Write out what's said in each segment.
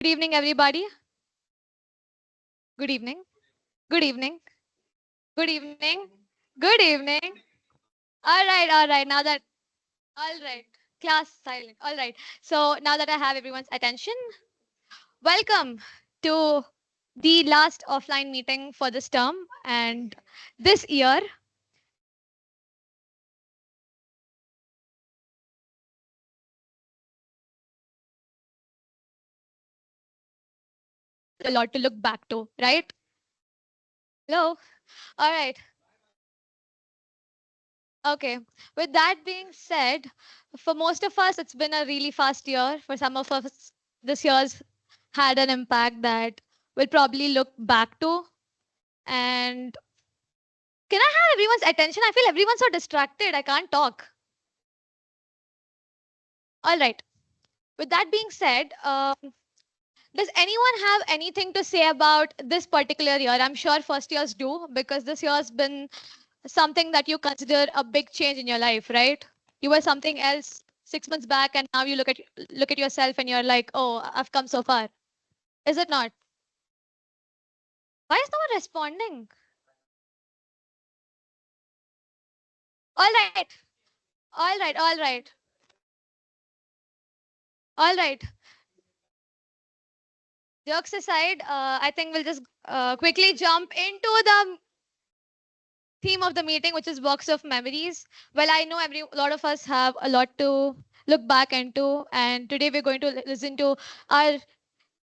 Good evening, everybody. Good evening. Good evening. Good evening. Good evening. All right. All right. Class silent. All right. So now that I have everyone's attention, welcome to the last offline meeting for this term. And this year, a lot to look back to, right? Hello. All right. Okay. With that being said, for most of us, it's been a really fast year. For some of us, this year's had an impact that we'll probably look back to. And can I have everyone's attention? I feel everyone's so distracted. I can't talk. All right. With that being said, does anyone have anything to say about this particular year? I'm sure first years do because this year has been something that you consider a big change in your life, right? You were something else 6 months back, and now you look at yourself and you're like, oh, I've come so far. Is it not? Why is no one responding? All right, all right, all right, all right. Jokes aside, I think we'll just quickly jump into the theme of the meeting, which is box of memories. Well, I know a lot of us have a lot to look back into, and today we're going to listen to our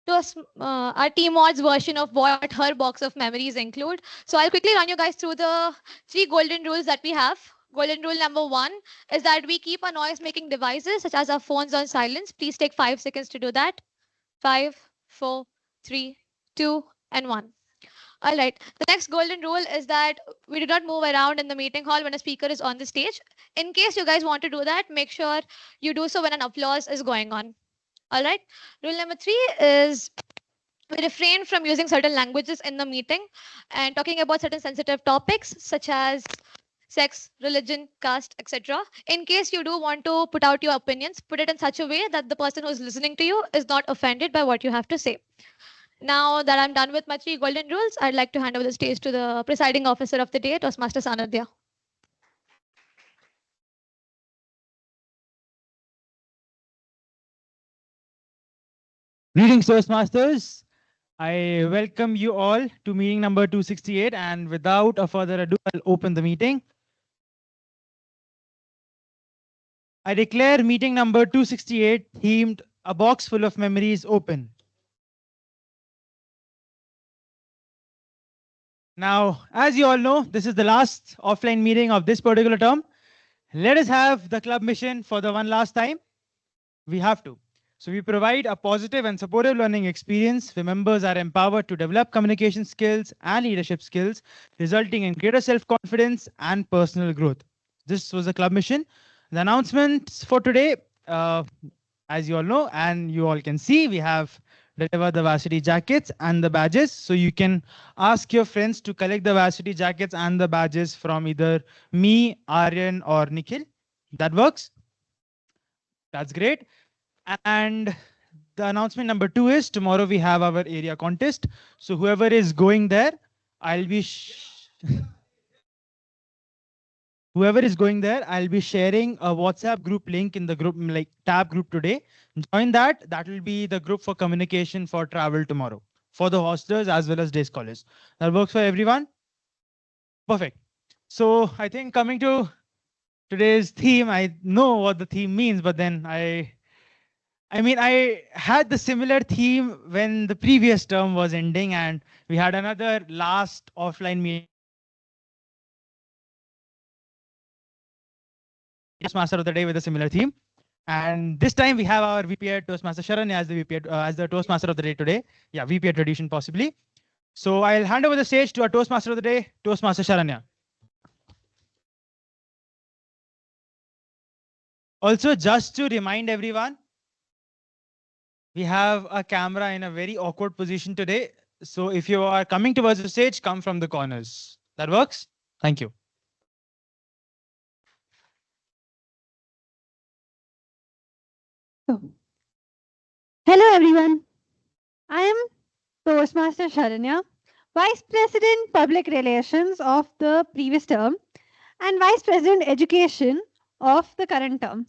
our TMoD's version of what her box of memories include. So I'll quickly run you guys through the three golden rules that we have. Golden rule number one is that we keep our noise making devices such as our phones on silence. Please take 5 seconds to do that. Five, four, three, two, and one. All right. The next golden rule is that we do not move around in the meeting hall when a speaker is on the stage. In case you guys want to do that, make sure you do so when an applause is going on. All right. Rule number three is we refrain from using certain languages in the meeting and talking about certain sensitive topics such as sex, religion, caste, etc. In case you do want to put out your opinions, put it in such a way that the person who's listening to you is not offended by what you have to say. Now that I'm done with my three golden rules, I'd like to hand over the stage to the presiding officer of the day, Toastmaster Sanidhya. Greetings, Toastmasters. I welcome you all to meeting number 268. And without a further ado, I'll open the meeting. I declare meeting number 268 themed A Box Full of Memories open. Now, as you all know, this is the last offline meeting of this particular term. Let us have the club mission for the one last time. We have to. So we provide a positive and supportive learning experience where members are empowered to develop communication skills and leadership skills, resulting in greater self-confidence and personal growth. This was the club mission. The announcements for today, as you all know, and you all can see, we have delivered the varsity jackets and the badges. So you can ask your friends to collect the varsity jackets and the badges from either me, Aryan, or Nikhil. That works. That's great. And the announcement number two is tomorrow we have our area contest. So whoever is going there, I'll be whoever is going there, I'll be sharing a WhatsApp group link in the group like tab group today. Join that. That will be the group for communication for travel tomorrow for the hostelers as well as day scholars. That works for everyone. Perfect. So I think coming to today's theme, I know what the theme means, but then I mean, I had the similar theme when the previous term was ending and we had another last offline meeting. Toastmaster of the day with a similar theme. And this time we have our VP Toastmaster Sharanya as the as the Toastmaster of the day today. Yeah, VP tradition possibly. So I'll hand over the stage to our Toastmaster of the day, Toastmaster Sharanya. Also, just to remind everyone, we have a camera in a very awkward position today. So if you are coming towards the stage, come from the corners. That works? Thank you. So, hello everyone. Toastmaster Sharanya, Vice President Public Relations of the previous term, and Vice President Education of the current term.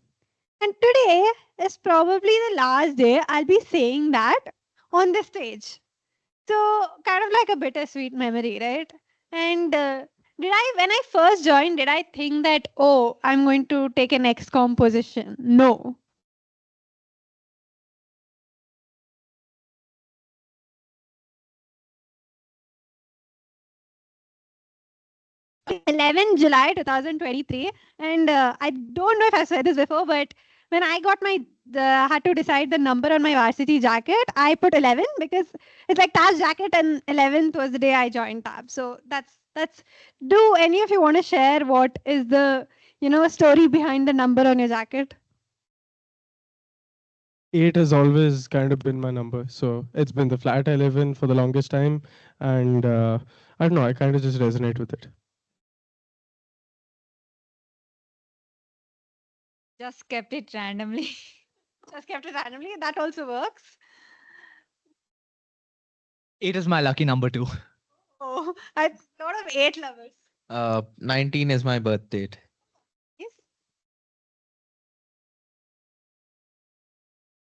And today is probably the last day I'll be saying that on the stage. So, kind of like a bittersweet memory, right? And when I first joined, did I think that, oh, I'm going to take an XCOM position? No. 11 July 2023, and I don't know if I've said this before, but when I got my had to decide the number on my varsity jacket, I put 11 because it's like Tab's jacket, and 11th was the day I joined Tab. So that's. Do any of you want to share what is the story behind the number on your jacket? 8 has always kind of been my number. So it's been the flat 11 for the longest time. And I don't know, I kind of just resonate with it. Just kept it randomly. Just kept it randomly. That also works. 8 is my lucky number too. Oh, I thought of 8 lovers. 19 is my birth date. Yes.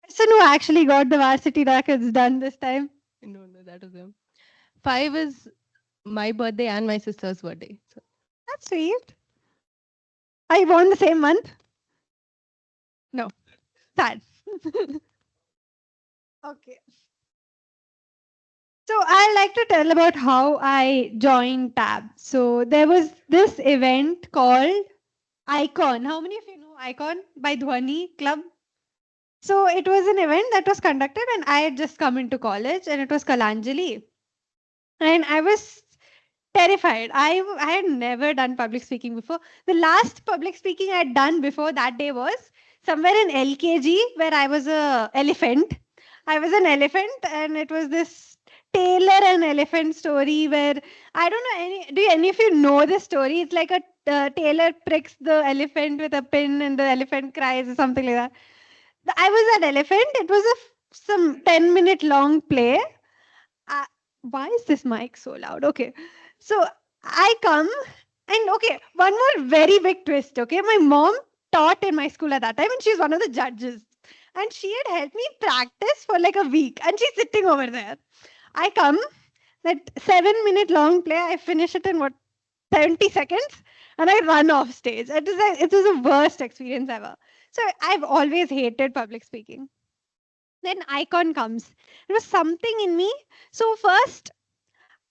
Person who actually got the varsity jackets done this time. No, that was him. 5 is my birthday and my sister's birthday. So That's sweet. Are you born the same month? No. Sad. Okay. So I'd like to tell about how I joined Tab. So there was this event called Icon. How many of you know Icon by Dhwani Club? So it was an event that was conducted, and I had just come into college, and it was Kalanjali. And I was terrified. I had never done public speaking before. The last public speaking I had done before that day was somewhere in LKG, where I was a elephant. I was an elephant, and it was this tailor and elephant story where I don't know do any of you know this story? It's like a tailor pricks the elephant with a pin, and the elephant cries or something like that. I was that elephant. It was some 10-minute long play. Why is this mic so loud? Okay. So I come, and okay, one more very big twist. Okay. My mom taught in my school at that time, and she's one of the judges. And she had helped me practice for like a week, and she's sitting over there. I come, that 7-minute long play, I finish it in 70 seconds, and I run off stage. It was the worst experience ever. So I've always hated public speaking. Then Icon comes. There was something in me. So first,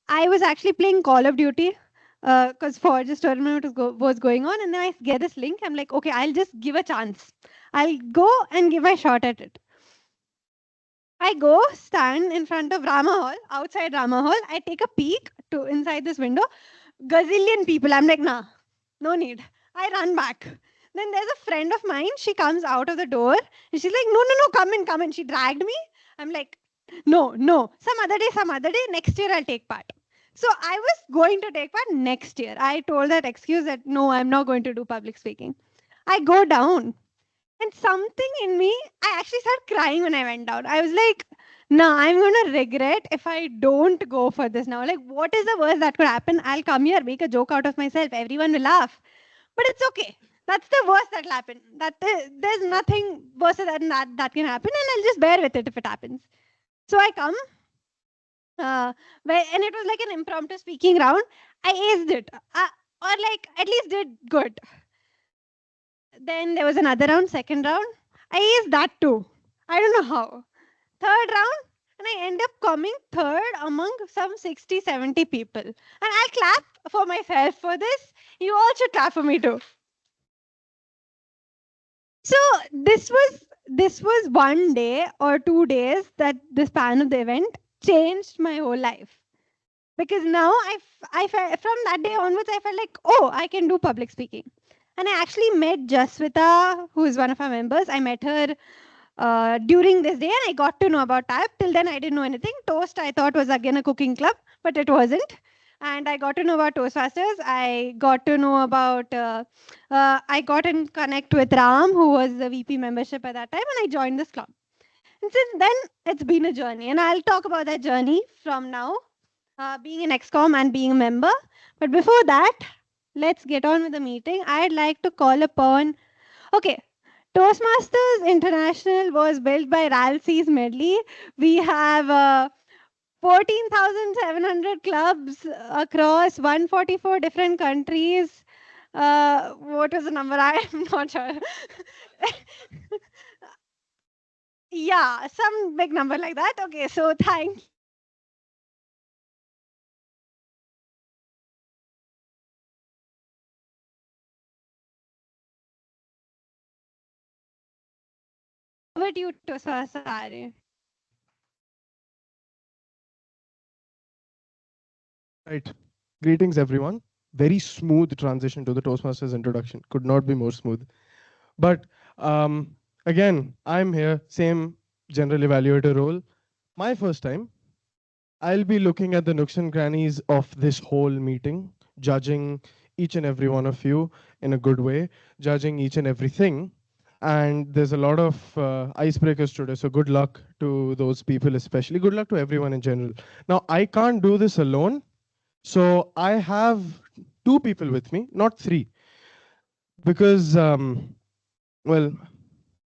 I was actually playing Call of Duty because Forge's tournament was going on, and then I get this link. I'm like, okay, I'll just give a chance. I'll go and give my shot at it. I go stand in front of Rama Hall, outside Rama Hall. I take a peek to inside this window. Gazillion people. I'm like, nah, no need. I run back. Then there's a friend of mine. She comes out of the door, and she's like, no, come in. She dragged me. I'm like, no. Some other day, next year I'll take part. So I was going to take part next year. I told that excuse that, no, I'm not going to do public speaking. I go down. And something in me, I actually started crying when I went down. I was like, nah, I'm going to regret if I don't go for this now. Like, what is the worst that could happen? I'll come here, make a joke out of myself. Everyone will laugh. But it's okay. That's the worst that'll happen. There's nothing worse than that can happen. And I'll just bear with it if it happens. So I come. And it was like an impromptu speaking round. I aced it. Or like, at least did good. Then there was another round, second round. I aced that too. I don't know how. Third round, and I end up coming third among some 60, 70 people. And I'll clap for myself for this. You all should clap for me too. So this was 1 day or 2 days that the span of the event changed my whole life. Because now I felt, from that day onwards, I felt like, oh, I can do public speaking. And I actually met Jaswita, who is one of our members. I met her during this day, and I got to know about TAP. Till then, I didn't know anything. Toast, I thought, was again a cooking club, but it wasn't. And I got to know about Toastmasters. I got to know about, I got in connect with Ram, who was the VP membership at that time, and I joined this club. And since then, it's been a journey, and I'll talk about that journey from now, being an XCOM and being a member. But before that, let's get on with the meeting. I'd like to call upon, okay, Toastmasters International was built by Ralsei's Medley. We have 14,700 clubs across 144 different countries. What was the number? I am not sure. Yeah, some big number like that. Okay, so thank over to you, Aryan. Right. Greetings, everyone. Very smooth transition to the Toastmasters introduction. Could not be more smooth. But again, I'm here, same general evaluator role. My first time, I'll be looking at the nooks and crannies of this whole meeting, judging each and every one of you in a good way, judging each and everything. And there's a lot of icebreakers today. So good luck to those people, especially. Good luck to everyone in general. Now, I can't do this alone. So I have two people with me, not three, because, well,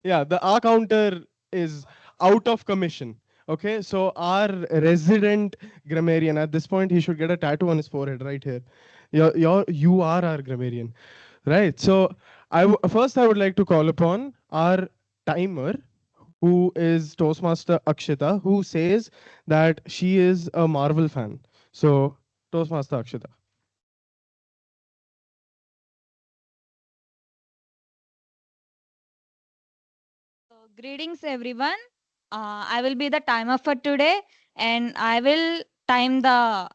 yeah, the R counter is out of commission. Okay, so our resident grammarian, at this point, he should get a tattoo on his forehead right here. You are our grammarian, right? So first I would like to call upon our timer, who is Toastmaster Akshita, who says that she is a Marvel fan. So Toastmaster Akshita. So, greetings everyone. I will be the timer for today, and I will time the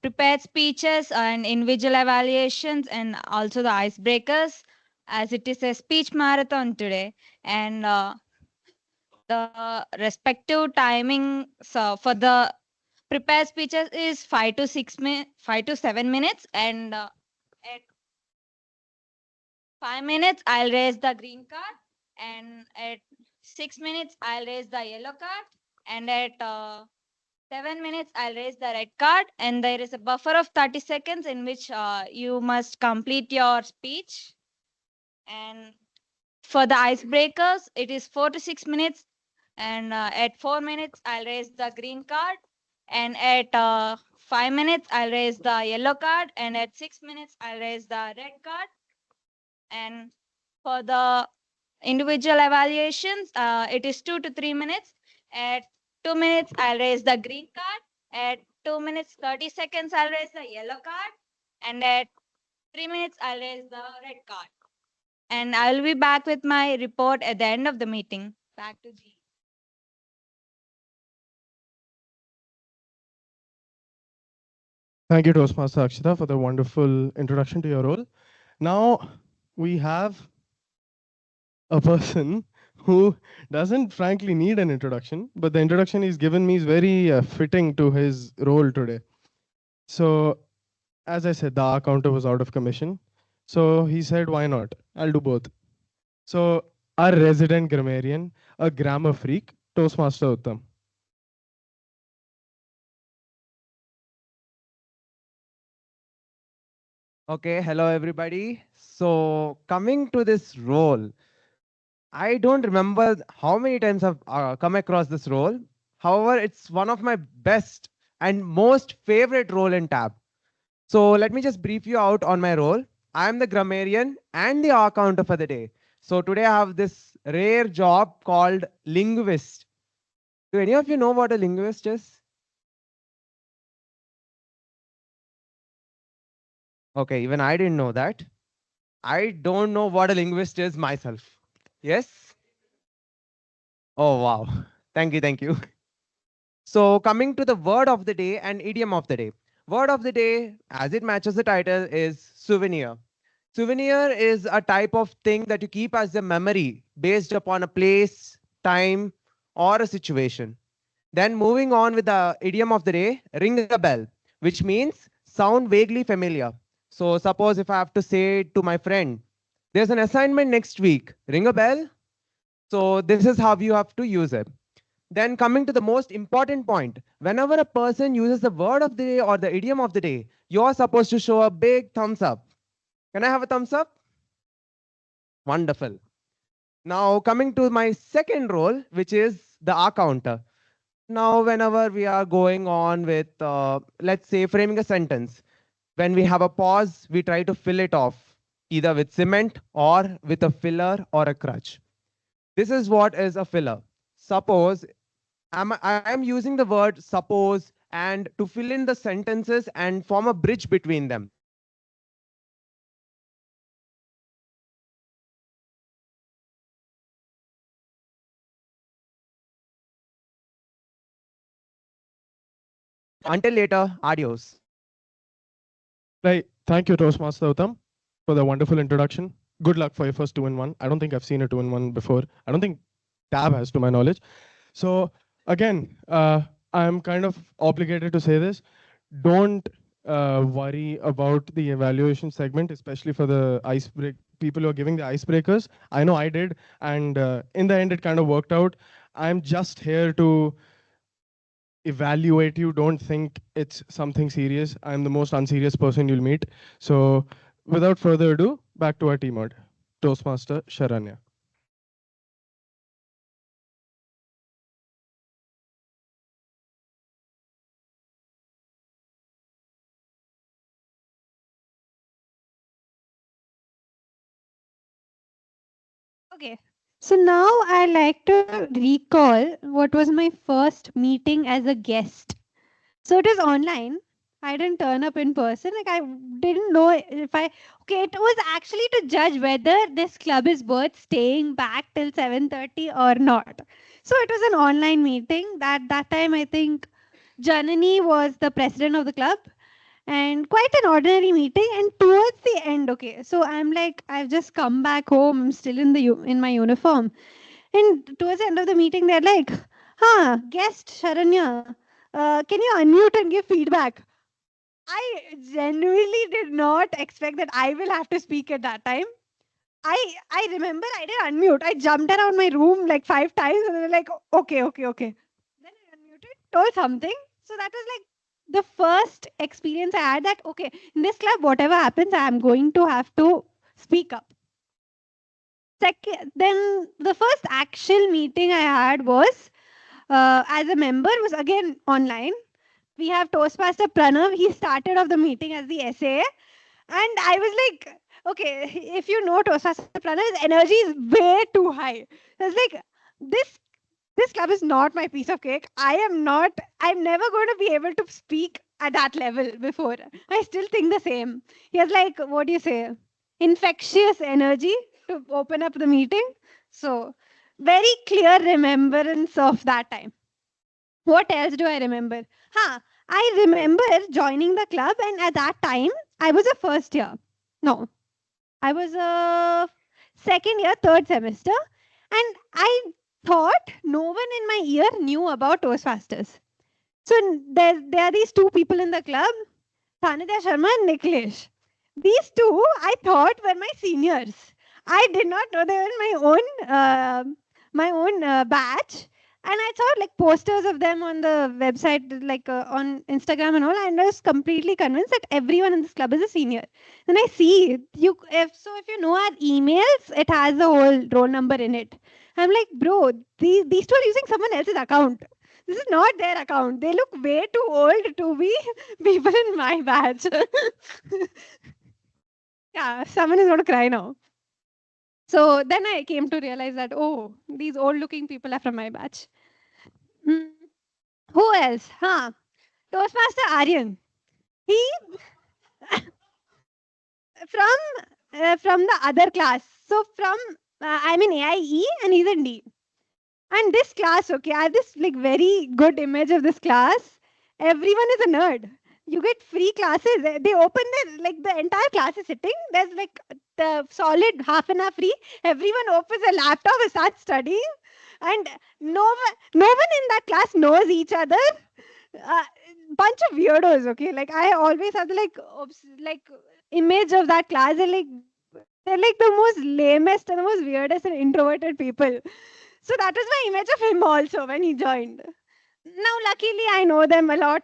prepared speeches and individual evaluations and also the icebreakers, as it is a speech marathon today. And the respective timing for the prepared speeches is 5 to 7 minutes, and at 5 minutes I'll raise the green card, and at 6 minutes I'll raise the yellow card, and at 7 minutes I'll raise the red card, and there is a buffer of 30 seconds in which you must complete your speech. And for the icebreakers, it is 4 to 6 minutes, and at 4 minutes I'll raise the green card, and at 5 minutes I'll raise the yellow card, and at 6 minutes I'll raise the red card. And for the individual evaluations, it is 2 to 3 minutes. At 2 minutes, I'll raise the green card. At 2 minutes, 30 seconds, I'll raise the yellow card. And at 3 minutes, I'll raise the red card. And I'll be back with my report at the end of the meeting. Back to G. Thank you, Toastmaster Akshita, for the wonderful introduction to your role. Now we have a person who doesn't frankly need an introduction, but the introduction he's given me is very fitting to his role today. So, as I said, the R counter was out of commission. So he said, why not? I'll do both. So our resident grammarian, a grammar freak, Toastmaster Utham. Okay, hello everybody. So coming to this role, I don't remember how many times I've come across this role. However, it's one of my best and most favorite role in TAB. So let me just brief you out on my role. I am the grammarian and the R counter for the day. So today I have this rare job called Linguist. Do any of you know what a linguist is? Okay, even I didn't know that. I don't know what a linguist is myself. Yes? Oh, wow. Thank you, thank you. So coming to the word of the day and idiom of the day. Word of the day, as it matches the title, is souvenir. Souvenir is a type of thing that you keep as a memory based upon a place, time, or a situation. Then moving on with the idiom of the day, ring a bell, which means sound vaguely familiar. So suppose if I have to say to my friend, there's an assignment next week, ring a bell. So this is how you have to use it. Then coming to the most important point, whenever a person uses the word of the day or the idiom of the day, you're supposed to show a big thumbs up. Can I have a thumbs up? Wonderful. Now coming to my second role, which is the R counter. Now, whenever we are going on with, let's say, framing a sentence, when we have a pause, we try to fill it off, either with cement or with a filler or a crutch. This is what is a filler. Suppose I am using the word suppose and to fill in the sentences and form a bridge between them. Until later, adios. Right. Thank you, Toastmaster Utham, for the wonderful introduction. Good luck for your first 2-in-1. I don't think I've seen a 2-in-1 before. I don't think Tab has, to my knowledge. So again, I'm kind of obligated to say this. Don't worry about the evaluation segment, especially for the people who are giving the icebreakers. I know I did, and in the end, it kind of worked out. I'm just here to evaluate you. Don't think it's something serious. I'm the most unserious person you'll meet. So without further ado, back to our TMoD. Toastmaster Sharanya. Okay. So now I like to recall what was my first meeting as a guest. So it was online. I didn't turn up in person. Like I didn't know if I okay, it was actually to judge whether this club is worth staying back till 7:30 or not. So it was an online meeting. That time I think Janani was the president of the club and quite an ordinary meeting. And towards the end, okay, so I'm like, I've just come back home, I'm still in in my uniform. And towards the end of the meeting, they're like, guest Sharanya, can you unmute and give feedback? I genuinely did not expect that I will have to speak at that time. I remember I did unmute. I jumped around my room like 5 times and they're like, okay. Then I unmuted, told something. So that was like the first experience I had that, okay, in this club, whatever happens, I'm going to have to speak up. Second, then the first actual meeting I had was as a member was again online. We have Toastmaster Pranav. He started off the meeting as the SA. And I was like, okay, if you know Toastmaster Pranav, his energy is way too high. I was like, this club is not my piece of cake. I'm never going to be able to speak at that level before. I still think the same. He has like, what do you say? Infectious energy to open up the meeting. So very clear remembrance of that time. What else do I remember? I remember joining the club, and at that time, I was a first year. No, I was a second year, third semester, and I thought no one in my year knew about Toastmasters. So there are these two people in the club, Sanidhya Sharma and Niklesh. These two, I thought, were my seniors. I did not know they were in my own batch, and I saw like posters of them on the website, like on Instagram and all. And I was completely convinced that everyone in this club is a senior. Then I see if you know our emails, it has the whole roll number in it. I'm like, bro, these two are using someone else's account. This is not their account. They look way too old to be people in my batch. Yeah, someone is going to cry now. So then I came to realize that, oh, these old looking people are from my batch. Who else? Toastmaster Aryan. He from the other class. So I'm in AIE and he's in D. And this class, okay, I have this like very good image of this class. Everyone is a nerd. You get free classes. They open the entire class is sitting. There's like the solid half an hour free. Everyone opens a laptop and starts studying. And no one in that class knows each other. Bunch of weirdos, okay? Like I always have the like image of that class. They're like the most lamest and the most weirdest and introverted people. So that was my image of him also when he joined. Now, luckily, I know them a lot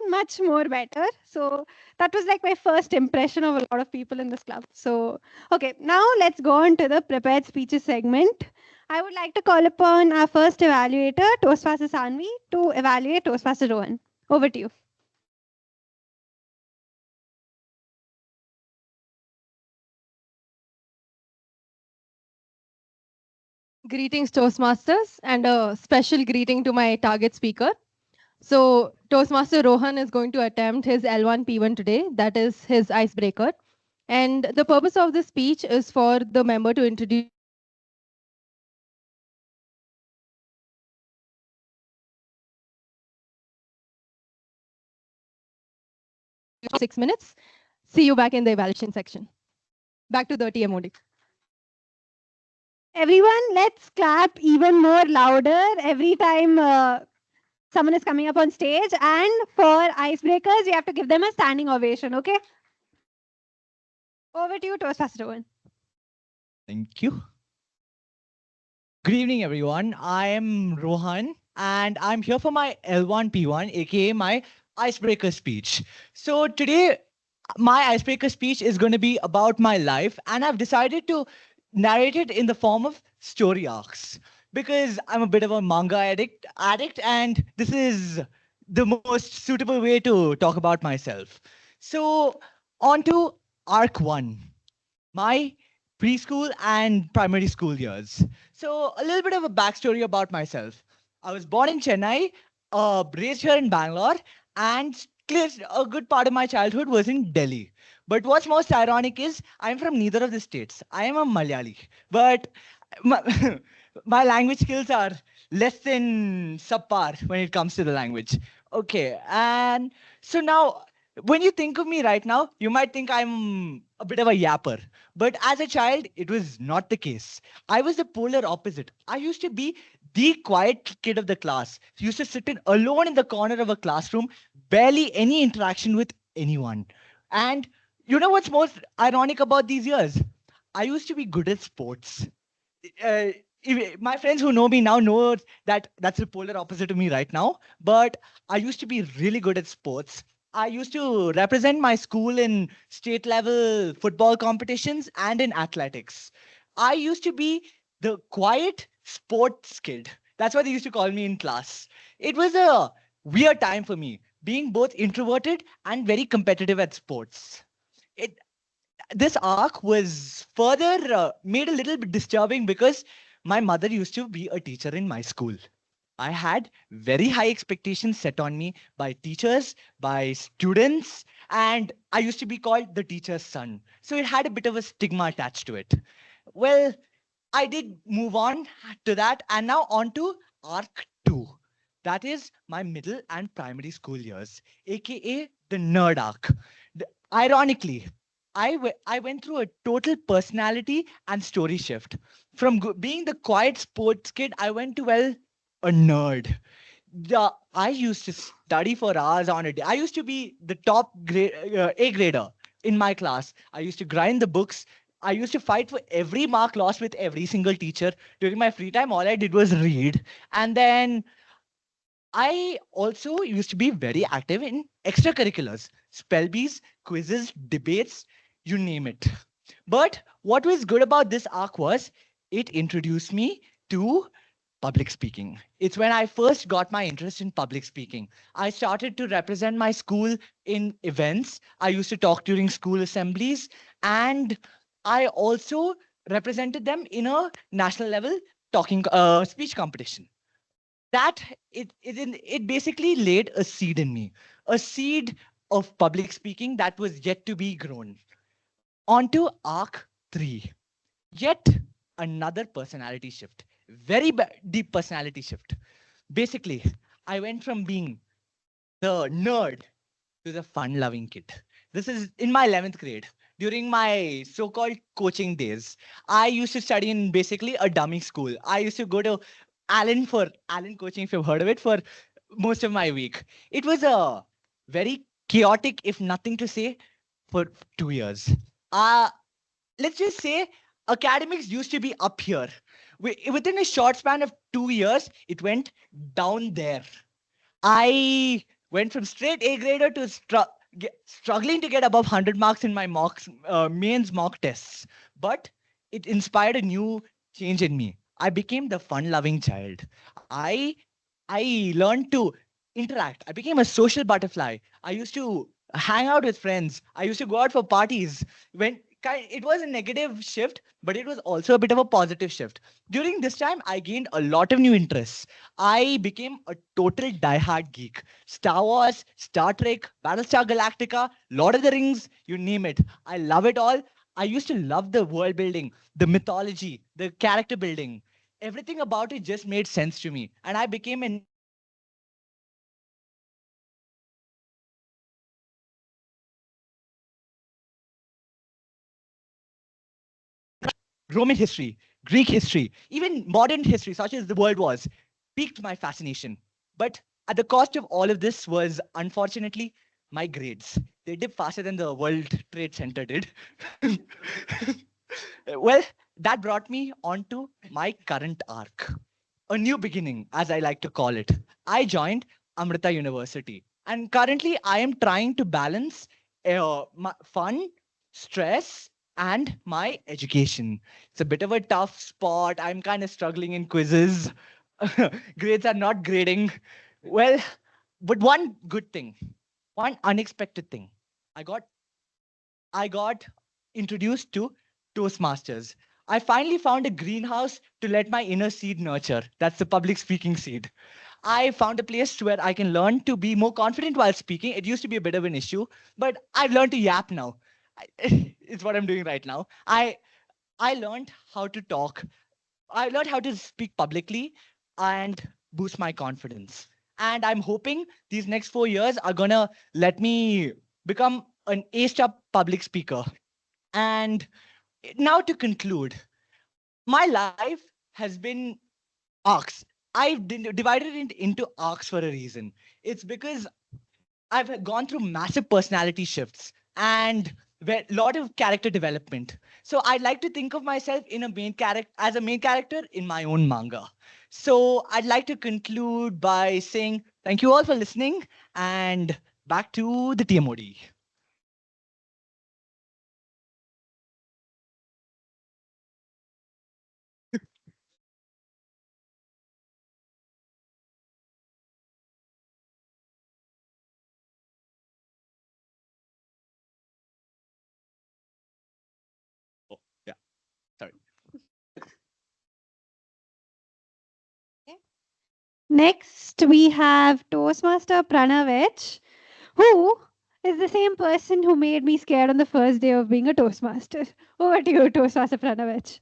much more better. So that was like my first impression of a lot of people in this club. So, okay, now let's go on to the prepared speeches segment. I would like to call upon our first evaluator, Toastmaster Saanvi, to evaluate Toastmaster Rohan. Over to you. Greetings, Toastmasters, and a special greeting to my target speaker. So, Toastmaster Rohan is going to attempt his L1 P1 today, that is his icebreaker. And the purpose of this speech is for the member to introduce 6 minutes. See you back in the evaluation section. Back to the TMoD. Everyone, let's clap even more louder every time someone is coming up on stage. And for icebreakers, you have to give them a standing ovation, okay? Over to you, Toastmaster Rohan. Thank you. Good evening, everyone. I am Rohan, and I'm here for my L1 P1, aka my icebreaker speech. So today, my icebreaker speech is going to be about my life, and I've decided to narrate it in the form of story arcs because I'm a bit of a manga addict, and this is the most suitable way to talk about myself. So, on to arc one, my preschool and primary school years. So, a little bit of a backstory about myself. I was born in Chennai, raised here in Bangalore, and a good part of my childhood was in Delhi. But what's most ironic is I'm from neither of the states. I am a Malayali, but my, my language skills are less than subpar when it comes to the language. Okay, and so now when you think of me right now, you might think I'm a bit of a yapper. But as a child, it was not the case. I was the polar opposite. I used to be the quiet kid of the class. Used to sit in alone in the corner of a classroom, barely any interaction with anyone. And you know what's most ironic about these years? I used to be good at sports. Uh, my friends who know me now know that that's the polar opposite of me right now. But I used to be really good at sports. I used to represent my school in state level football competitions and in athletics. I used to be the quiet sports kid. That's what they used to call me in class. It was a weird time for me, being both introverted and very competitive at sports. It This arc was further made a little bit disturbing because my mother used to be a teacher in my school. I had very high expectations set on me by teachers, by students, and I used to be called the teacher's son. So it had a bit of a stigma attached to it. Well, I did move on to that, and now on to arc 2. That is my middle and primary school years, aka the nerd arc. Ironically, I went through a total personality and story shift. From being the quiet sports kid, I went to, well, a nerd. I used to study for hours on a day. I used to be the top A grader in my class. I used to grind the books. I used to fight for every mark lost with every single teacher. During my free time, all I did was read. And then I also used to be very active in extracurriculars, spell bees, quizzes, debates, you name it. But what was good about this arc was it introduced me to public speaking. It's when I first got my interest in public speaking. I started to represent my school in events. I used to talk during school assemblies, and I also represented them in a national level talking speech competition. That it basically laid a seed in me, a seed of public speaking that was yet to be grown. Onto arc 3, yet another personality shift, very deep personality shift. Basically, I went from being the nerd to the fun loving kid. This is in my 11th grade. During my so called coaching days, I used to study in basically a dummy school. I used to go to Allen coaching, if you've heard of it, for most of my week. It was a very chaotic, if nothing to say, for 2 years. Uh, let's just say academics used to be up here. Within a short span of 2 years, it went down there. I went from straight A grader to struggling to get above 100 marks in my mains mock tests. But it inspired a new change in me. I became the fun-loving child. I I learned to interact. I became a social butterfly. I used to hang out with friends. I used to go out for parties. It was a negative shift, but it was also a bit of a positive shift. During this time, I gained a lot of new interests. I became a total diehard geek. Star Wars, Star Trek, Battlestar Galactica, Lord of the Rings, you name it. I love it all. I used to love the world building, the mythology, the character building. Everything about it just made sense to me. And I became an Roman history, Greek history, even modern history, such as the World Wars, piqued my fascination. But at the cost of all of this was, unfortunately, my grades. They dipped faster than the World Trade Center did. Well, that brought me on to my current arc, a new beginning, as I like to call it. I joined Amrita University, and currently I am trying to balance my fun, stress, and my education. It's a bit of a tough spot. I'm kind of struggling in quizzes. Grades are not grading. Well, but one good thing, one unexpected thing, I got I got introduced to Toastmasters. I finally found a greenhouse to let my inner seed nurture. That's the public speaking seed. I found a place where I can learn to be more confident while speaking. It used to be a bit of an issue, but I've learned to yap now. It's what I'm doing right now. I learned how to talk. I learned how to speak publicly and boost my confidence. And I'm hoping these next 4 years are gonna let me become an aced up public speaker. And now to conclude, my life has been arcs. I've divided it into arcs for a reason. It's because I've gone through massive personality shifts and a lot of character development. So I'd like to think of myself in a main character as a main character in my own manga. So I'd like to conclude by saying thank you all for listening and back to the TMoD. Oh, yeah, sorry. Next, we have Toastmaster Pranav H, who is the same person who made me scared on the first day of being a Toastmaster. Over to you, Toastmaster Pranav H.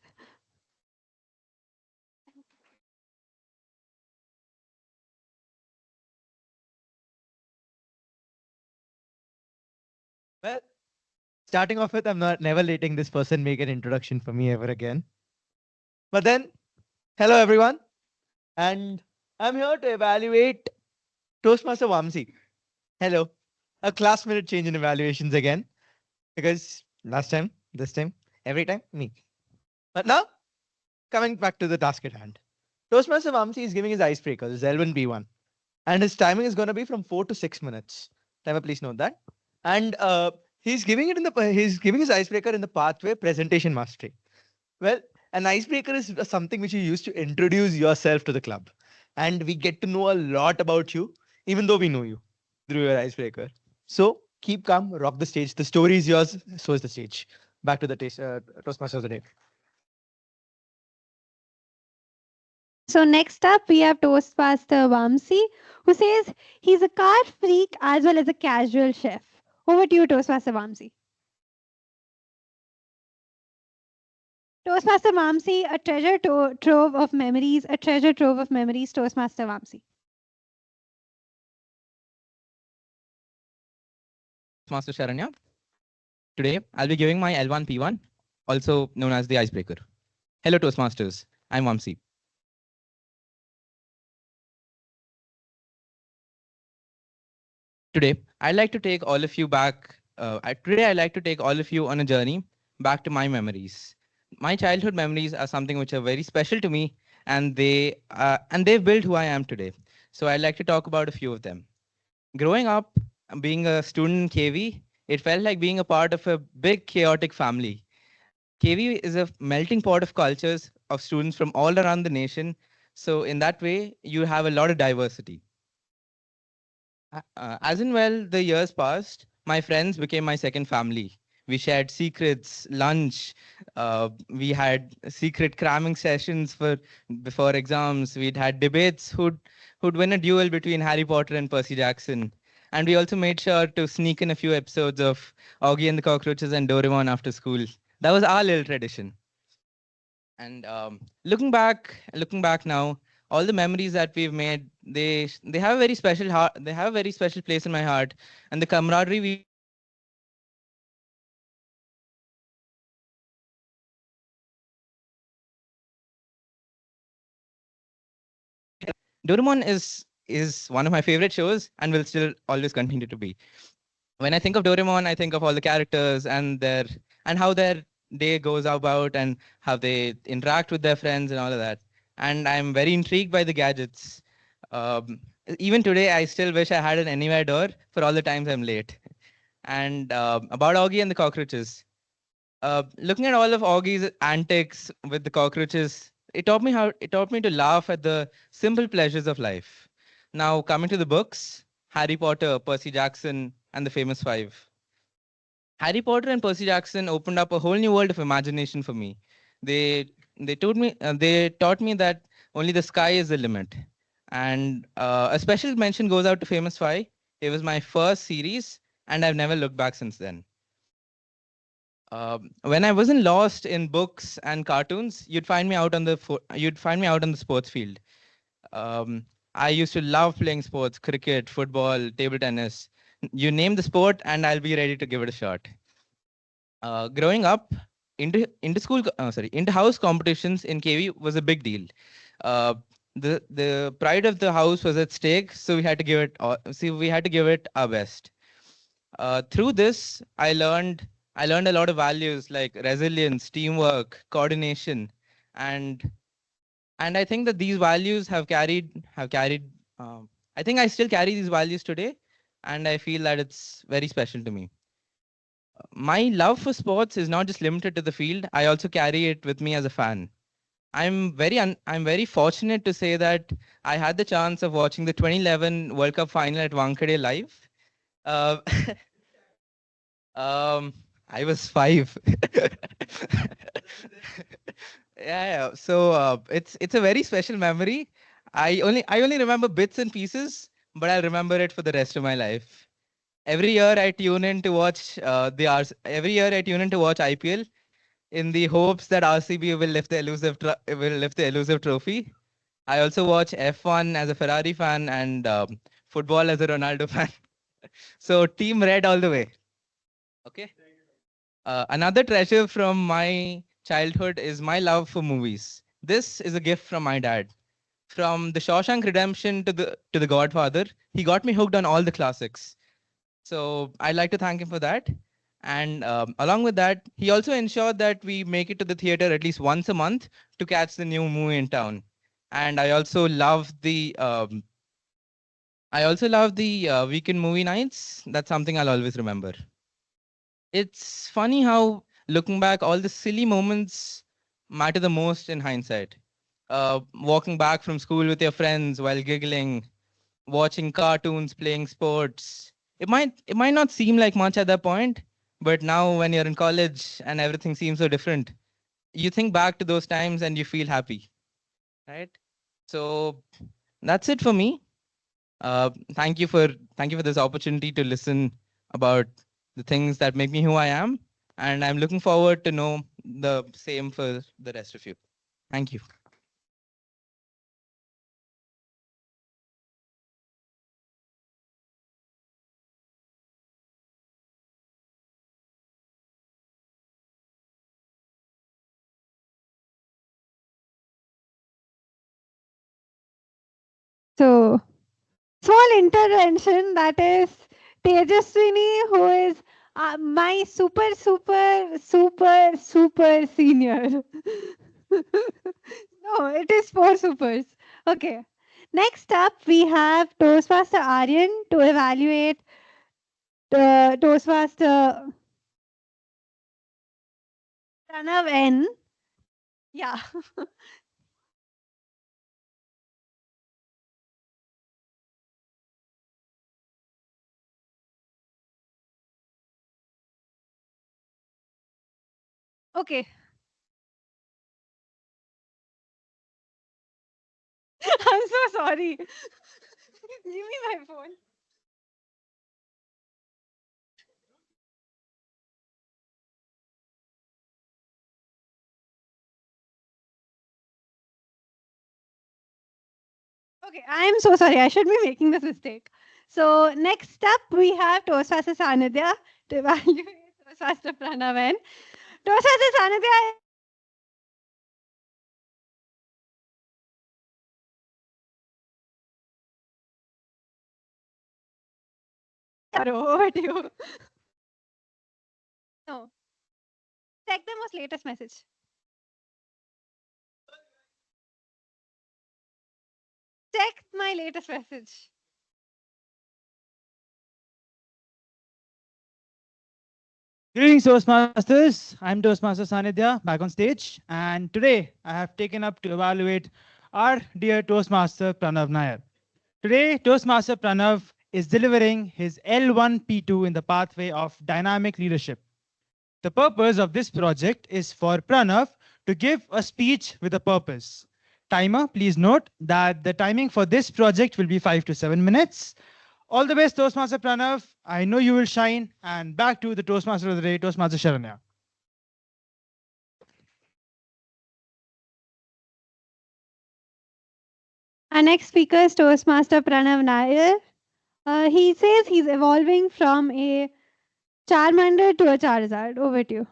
Well, starting off with, I'm not never letting this person make an introduction for me ever again. But then, hello everyone, and I'm here to evaluate Toastmaster Vamsi. Hello, a class minute change in evaluations again, because last time, this time, every time, me. But now, coming back to the task at hand. Toastmaster Vamsi is giving his icebreaker, this L1B1, and his timing is going to be from 4 to 6 minutes. Timer, please note that. And he's giving his icebreaker in the pathway presentation mastery. Well, an icebreaker is something which you use to introduce yourself to the club. And we get to know a lot about you, even though we know you through your icebreaker. So keep calm, rock the stage. The story is yours, so is the stage. Back to the Toastmasters of the day. So next up, we have Toastmaster Vamsi, who says he's a car freak as well as a casual chef. Over to you, Toastmaster Vamsi. Toastmaster Vamsi, a trove of memories, Toastmaster Vamsi. Master Sharanya. Today, I'll be giving my L1P1, also known as the icebreaker. Hello, Toastmasters. I'm Vamsi. Today, I'd like to take all of you back. Today, I'd like to take all of you on a journey back to my memories. My childhood memories are something which are very special to me, and they've built who I am today. So I'd like to talk about a few of them. Growing up, being a student in KV, it felt like being a part of a big chaotic family. KV is a melting pot of cultures of students from all around the nation. So in that way, you have a lot of diversity. As in well, the years passed, my friends became my second family. We shared secrets, lunch. We had secret cramming sessions for before exams. We'd had debates who'd win a duel between Harry Potter and Percy Jackson. And we also made sure to sneak in a few episodes of Augie and the Cockroaches and Doraemon after school. That was our little tradition. And looking back now, all the memories that we've made, they have a very special heart. They have a very special place in my heart, and the camaraderie we Doraemon is one of my favorite shows and will still always continue to be. When I think of Doraemon, I think of all the characters and how their day goes about and how they interact with their friends and all of that. And I'm very intrigued by the gadgets. Um, Even today, I still wish I had an anywhere door for all the times I'm late. And about Augie and the cockroaches. Looking at all of Augie's antics with the cockroaches, it taught me to laugh at the simple pleasures of life. Now coming to the books, Harry Potter, Percy Jackson, and the Famous Five. Harry Potter and Percy Jackson opened up a whole new world of imagination for me. They they taught me that only the sky is the limit. And a special mention goes out to Famous Five. It was my first series, and I've never looked back since then. When I wasn't lost in books and cartoons, you'd find me out on the sports field. Um, I used to love playing sports, cricket, football, table tennis. You name the sport, and I'll be ready to give it a shot. Growing up, inter house competitions in KV was a big deal. Uh, the pride of the house was at stake, so we had to give it our best. Through this, I learned a lot of values like resilience, teamwork, coordination, and I think that these values have carried. I think I still carry these values today, and I feel that it's very special to me. My love for sports is not just limited to the field. I also carry it with me as a fan. I'm very fortunate to say that I had the chance of watching the 2011 World Cup final at Wankhede live. Uh, Um, I was 5. Yeah. So it's a very special memory. I only remember bits and pieces, but I'll remember it for the rest of my life. Every year I tune in to watch every year I tune in to watch IPL in the hopes that RCB will lift the elusive trophy. I also watch F1 as a Ferrari fan and football as a Ronaldo fan. So team red all the way. Okay. Another treasure from my childhood is my love for movies. This is a gift from my dad. From The Shawshank Redemption to The Godfather, he got me hooked on all the classics. So I'd like to thank him for that. And along with that, he also ensured that we make it to the theater at least once a month to catch the new movie in town. And I also love the weekend movie nights. That's something I'll always remember. It's funny how looking back, all the silly moments matter the most in hindsight. Walking back from school with your friends while giggling, watching cartoons, playing sports. It might not seem like much at that point, but now when you're in college and everything seems so different, you think back to those times and you feel happy, right? So that's it for me. Thank you for this opportunity to listen about the things that make me who I am, and I'm looking forward to know the same for the rest of you. Thank you. So, small intervention, that is Tejaswini, who is My super senior. No, it is 4 supers. Okay. Next up, we have Toastmaster Aryan to evaluate the Toastmaster Pranav N. Yeah. Okay. I'm so sorry. Give me my phone. Okay, I'm so sorry. I should be making this mistake. So next up, we have Toastmaster Sanidhya to evaluate Toastmaster Pranav N. Toastmaster Sanidhya. Over to you. No. Check the most latest message. Check my latest message. Greetings, Toastmasters. I'm Toastmaster Sanidhya, back on stage. And today I have taken up to evaluate our dear Toastmaster Pranav Nair. Today, Toastmaster Pranav is delivering his L1P2 in the pathway of dynamic leadership. The purpose of this project is for Pranav to give a speech with a purpose. Timer, please note that the timing for this project will be 5 to 7 minutes. All the best, Toastmaster Pranav. I know you will shine. And back to the Toastmaster of the day, Toastmaster Sharanya. Our next speaker is Toastmaster Pranav Nair. He says he's evolving from a Charmander to a Charizard. Over to you.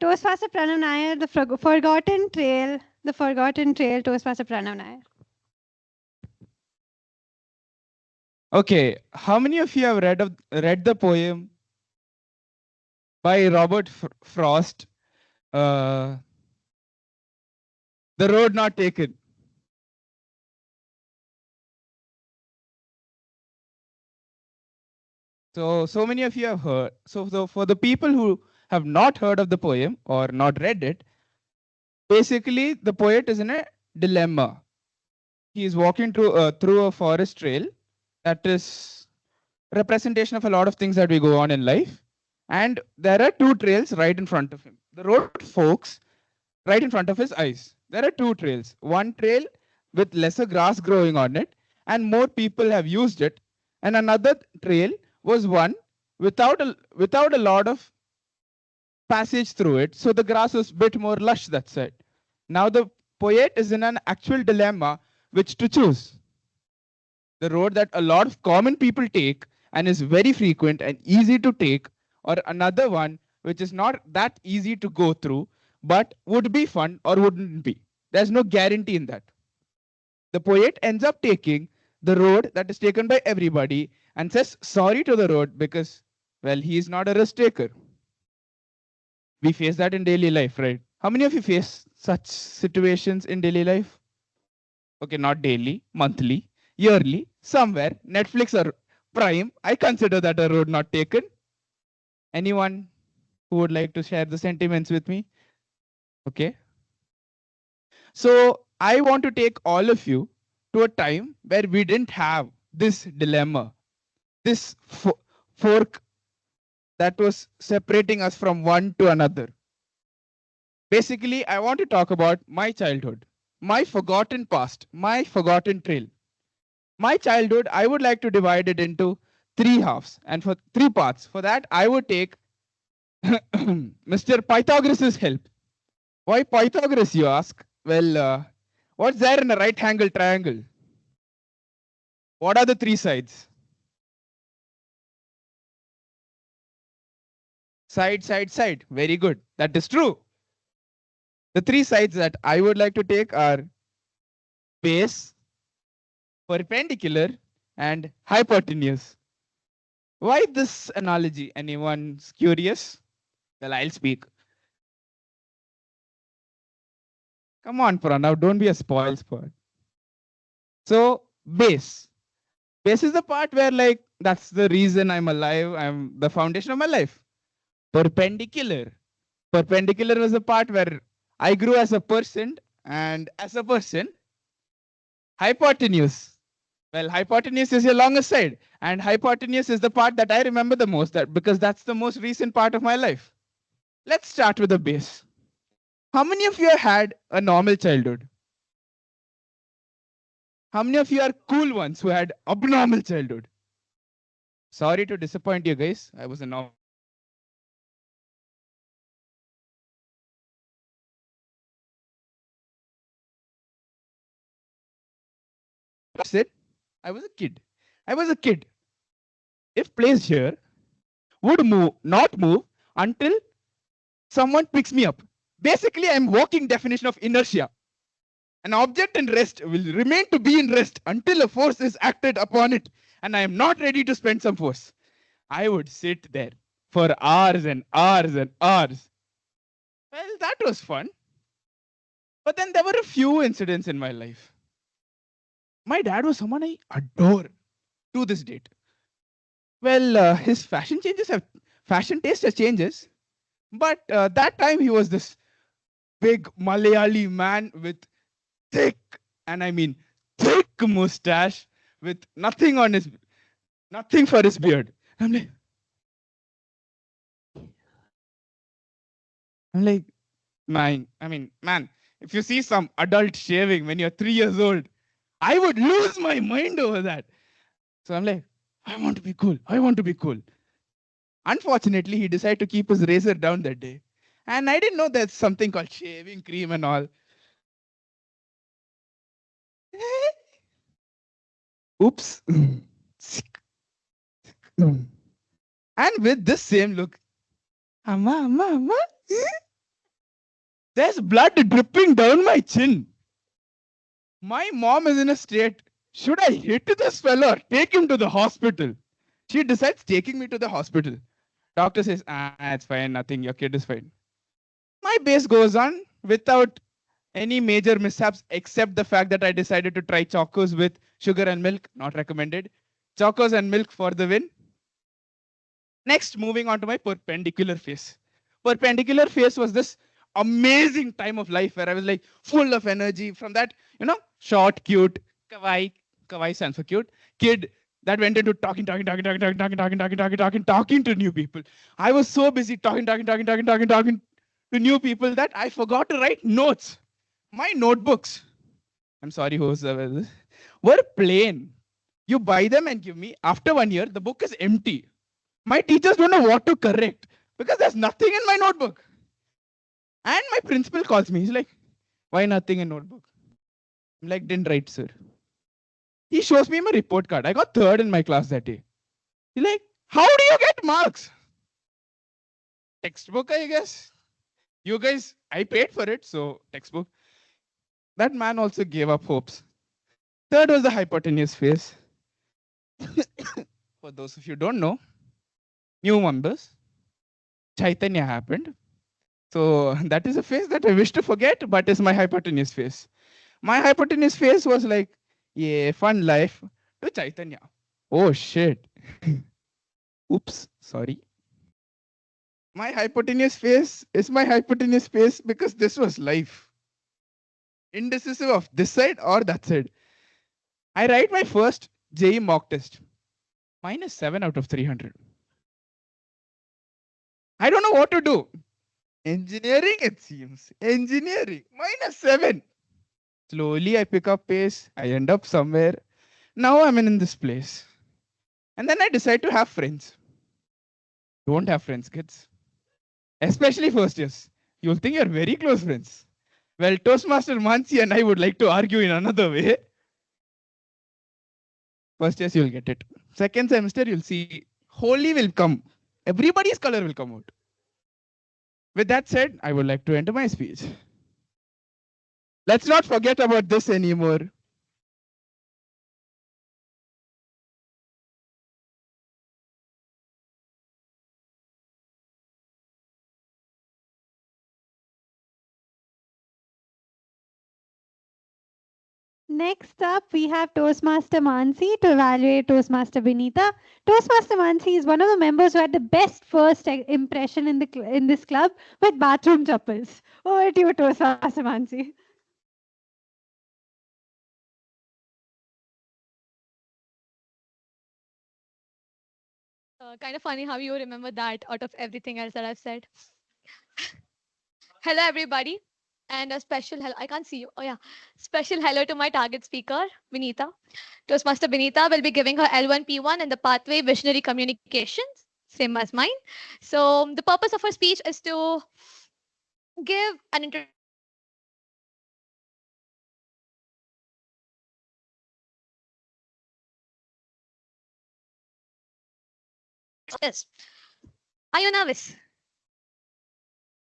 Toastmaster Pranav Nair, the Forgotten Trail, Toastmaster Pranav Nair. Okay, how many of you have read the poem by Robert Frost, The Road Not Taken? So many of you have heard. So for the people who have not heard of the poem or not read it, basically the poet is in a dilemma. He is walking through a forest trail that is representation of a lot of things that we go on in life. And there are two trails right in front of him. The road forks right in front of his eyes. There are two trails. One trail with lesser grass growing on it, and more people have used it. And another trail was one without a lot of passage through it. So the grass was a bit more lush that side. Now the poet is in an actual dilemma which to choose. The road that a lot of common people take and is very frequent and easy to take, or another one which is not that easy to go through, but would be fun or wouldn't be. There's no guarantee in that. The poet ends up taking the road that is taken by everybody and says sorry to the road because, well, he is not a risk taker. We face that in daily life, right? How many of you face such situations in daily life? Okay, not daily, monthly, yearly, somewhere, Netflix or Prime. I consider that a road not taken. Anyone who would like to share the sentiments with me? Okay. So I want to take all of you to a time where we didn't have this dilemma, this fork that was separating us from one to another. Basically, I want to talk about my childhood, my forgotten past, my forgotten trail. My childhood, I would like to divide it into 3 halves and for 3 parts. For that, I would take Mr. Pythagoras' help. Why Pythagoras, you ask? Well, What's there in a right angle triangle? What are the three sides? Side, side, side. Very good. That is true. The three sides that I would like to take are base, perpendicular, and hypotenuse. Why this analogy? Anyone's curious? Well, I'll speak. Come on, Pranav, don't be a spoil sport. So, base. Base is the part where, like, that's the reason I'm alive. I'm the foundation of my life. Perpendicular. Perpendicular was the part where I grew as a person, and as a person, hypotenuse. Well, hypotenuse is your longest side, and hypotenuse is the part that I remember the most, that because that's the most recent part of my life. Let's start with the base. How many of you had a normal childhood? How many of you are cool ones who had abnormal childhood? Sorry to disappoint you guys. I was a normal. Said I was a kid. I was a kid. If placed here, would not move until someone picks me up. Basically, I'm walking definition of inertia. An object in rest will remain to be in rest until a force is acted upon it, and I am not ready to spend some force. I would sit there for hours and hours and hours. Well, that was fun. But then there were a few incidents in my life. My dad was someone I adore to this date. Well, his fashion taste has changes, but that time he was this big Malayali man with thick, and I mean thick mustache with nothing for his beard. I'm like, man, if you see some adult shaving when you're 3 years old, I would lose my mind over that. So I'm like, I want to be cool. I want to be cool. Unfortunately, he decided to keep his razor down that day. And I didn't know there's something called shaving cream and all. Oops. And with this same look, Amma. There's blood dripping down my chin. My mom is in a state. Should I hit this fellow or take him to the hospital? She decides taking me to the hospital. Doctor says, it's fine, nothing, your kid is fine. My base goes on without any major mishaps, except the fact that I decided to try chocos with sugar and milk, not recommended. Chocos and milk for the win. Next, moving on to my perpendicular phase. Perpendicular phase was this amazing time of life where I was like full of energy from that, short, cute, kawaii stands for cute, kid that went into talking to new people. I was so busy talking to new people that I forgot to write notes. My notebooks, I'm sorry, whoever, were plain. You buy them and give me. After 1 year, the book is empty. My teachers don't know what to correct because there's nothing in my notebook. And my principal calls me. He's like, why nothing in notebook? I'm like, didn't write, sir. He shows me my report card. I got third in my class that day. He's like, how do you get marks? Textbook, I guess. You guys, I paid for it, so textbook. That man also gave up hopes. Third was the hypotenuse phase. For those of you who don't know, new members, Chaitanya happened. So that is a phase that I wish to forget, but is my hypotenuse phase. My hypotenuse phase was like, yeah, fun life to Chaitanya. Oh shit. Oops, sorry. My hypotenuse phase is my hypotenuse phase because this was life. Indecisive of this side or that side. I write my first JE mock test. -7 out of 300. I don't know what to do. Engineering, it seems. Engineering, -7. Slowly, I pick up pace. I end up somewhere. Now I'm in this place. And then I decide to have friends. Don't have friends, kids. Especially first years. You'll think you're very close friends. Well, Toastmaster Mansi and I would like to argue in another way. First, yes, you'll get it. Second semester, you'll see Holi will come. Everybody's color will come out. With that said, I would like to enter my speech. Let's not forget about this anymore. Next up, we have Toastmaster Mansi to evaluate Toastmaster Binitha. Toastmaster Mansi is one of the members who had the best first impression in this club with bathroom chappals. Over to you, Toastmaster Mansi. Kind of funny how you remember that out of everything else that I've said. Hello, everybody. And a special hello. I can't see you. Oh, yeah. Special hello to my target speaker, Binitha. Toastmaster Binitha will be giving her L1P1 in the pathway visionary communications, same as mine. So, the purpose of her speech is to give an introduction. Yes. Are you nervous?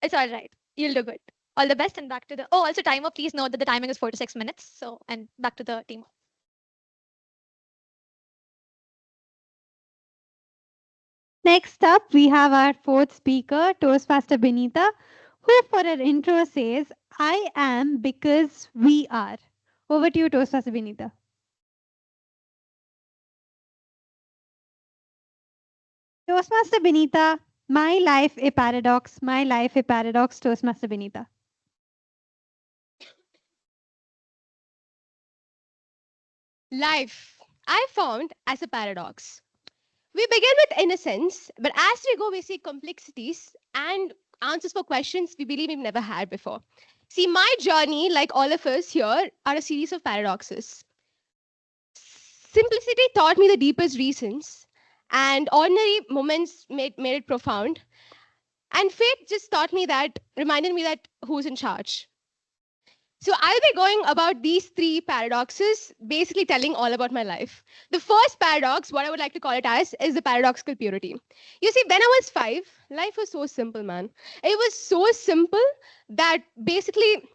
It's all right. You'll do good. All the best and back to the. Oh, also timer. Please note that the timing is 4 to 6 minutes. So, and back to the team. Next up, we have our fourth speaker, Toastmaster Binitha, who for her intro says, I am because we are. Over to you, Toastmaster Binitha. Toastmaster Binitha, my life a paradox, my life a paradox, Toastmaster Binitha. Life, I found as a paradox. We begin with innocence, but as we go, we see complexities and answers for questions we believe we've never had before. See, my journey, like all of us here, are a series of paradoxes. Simplicity taught me the deepest reasons, and ordinary moments made it profound. And fate just taught me that, reminded me that who's in charge. So I'll be going about these three paradoxes, basically telling all about my life. The first paradox, what I would like to call it as, is the paradoxical purity. You see, when I was 5, life was so simple, man. It was so simple that basically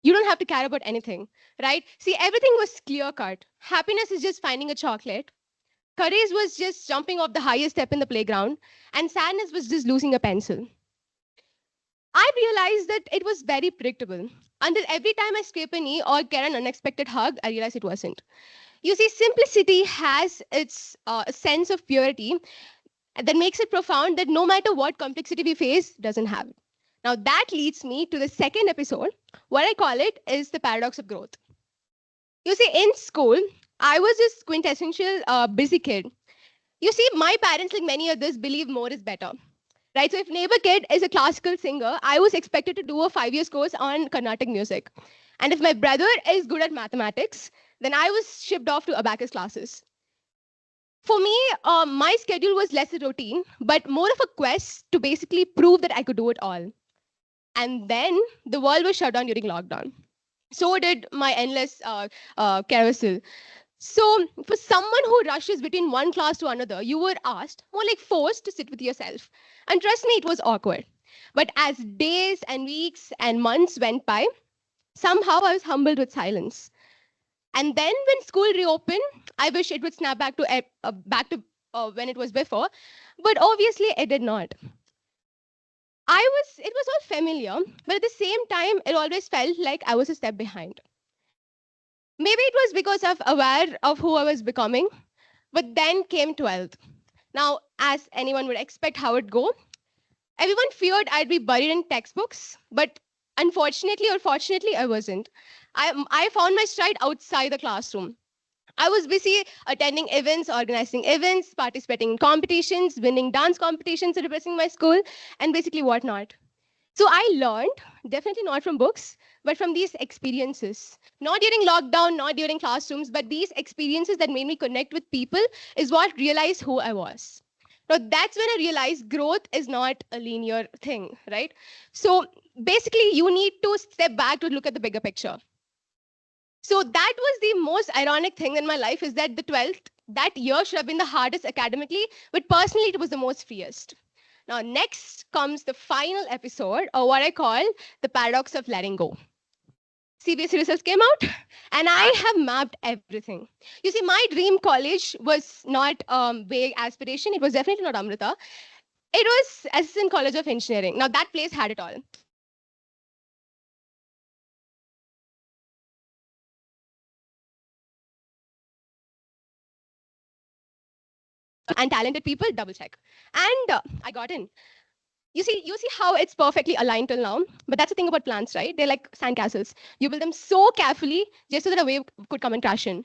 you don't have to care about anything, right? See, everything was clear cut. Happiness is just finding a chocolate. Courage was just jumping off the highest step in the playground. And sadness was just losing a pencil. I realized that it was very predictable. Until every time I scrape a knee or get an unexpected hug, I realized it wasn't. You see, simplicity has its sense of purity that makes it profound that no matter what complexity we face, doesn't have it. Now, that leads me to the second episode. What I call it is the paradox of growth. You see, in school, I was this quintessential busy kid. You see, my parents, like many others, believe more is better. Right? So if neighbor kid is a classical singer, I was expected to do a 5 years course on Carnatic music. And if my brother is good at mathematics, then I was shipped off to abacus classes. For me, my schedule was less a routine, but more of a quest to basically prove that I could do it all. And then the world was shut down during lockdown. So did my endless carousel. So, for someone who rushes between one class to another, you were asked, more like forced to sit with yourself. And trust me, it was awkward. But as days and weeks and months went by, somehow I was humbled with silence. And then when school reopened, I wish it would snap back to when it was before, but obviously it did not. It was all familiar, but at the same time, it always felt like I was a step behind. Maybe it was because of aware of who I was becoming, but then came 12th. Now, as anyone would expect how it go, everyone feared I'd be buried in textbooks, but unfortunately or fortunately, I wasn't. I found my stride outside the classroom. I was busy attending events, organizing events, participating in competitions, winning dance competitions, representing my school, and basically whatnot. So I learned, definitely not from books, but from these experiences. Not during lockdown, not during classrooms, but these experiences that made me connect with people is what realized who I was. Now that's when I realized growth is not a linear thing, right? So basically you need to step back to look at the bigger picture. So that was the most ironic thing in my life, is that the 12th, that year should have been the hardest academically, but personally it was the most freest. Now next comes the final episode, or what I call the paradox of letting go. CBSE results came out and I have mapped everything. You see, my dream college was not vague aspiration. It was definitely not Amrita. It was Assistant College of Engineering. Now that place had it all. And talented people, double check. And I got in. You see how it's perfectly aligned till now. But that's the thing about plants, right? They're like sandcastles. You build them so carefully just so that a wave could come and crash in.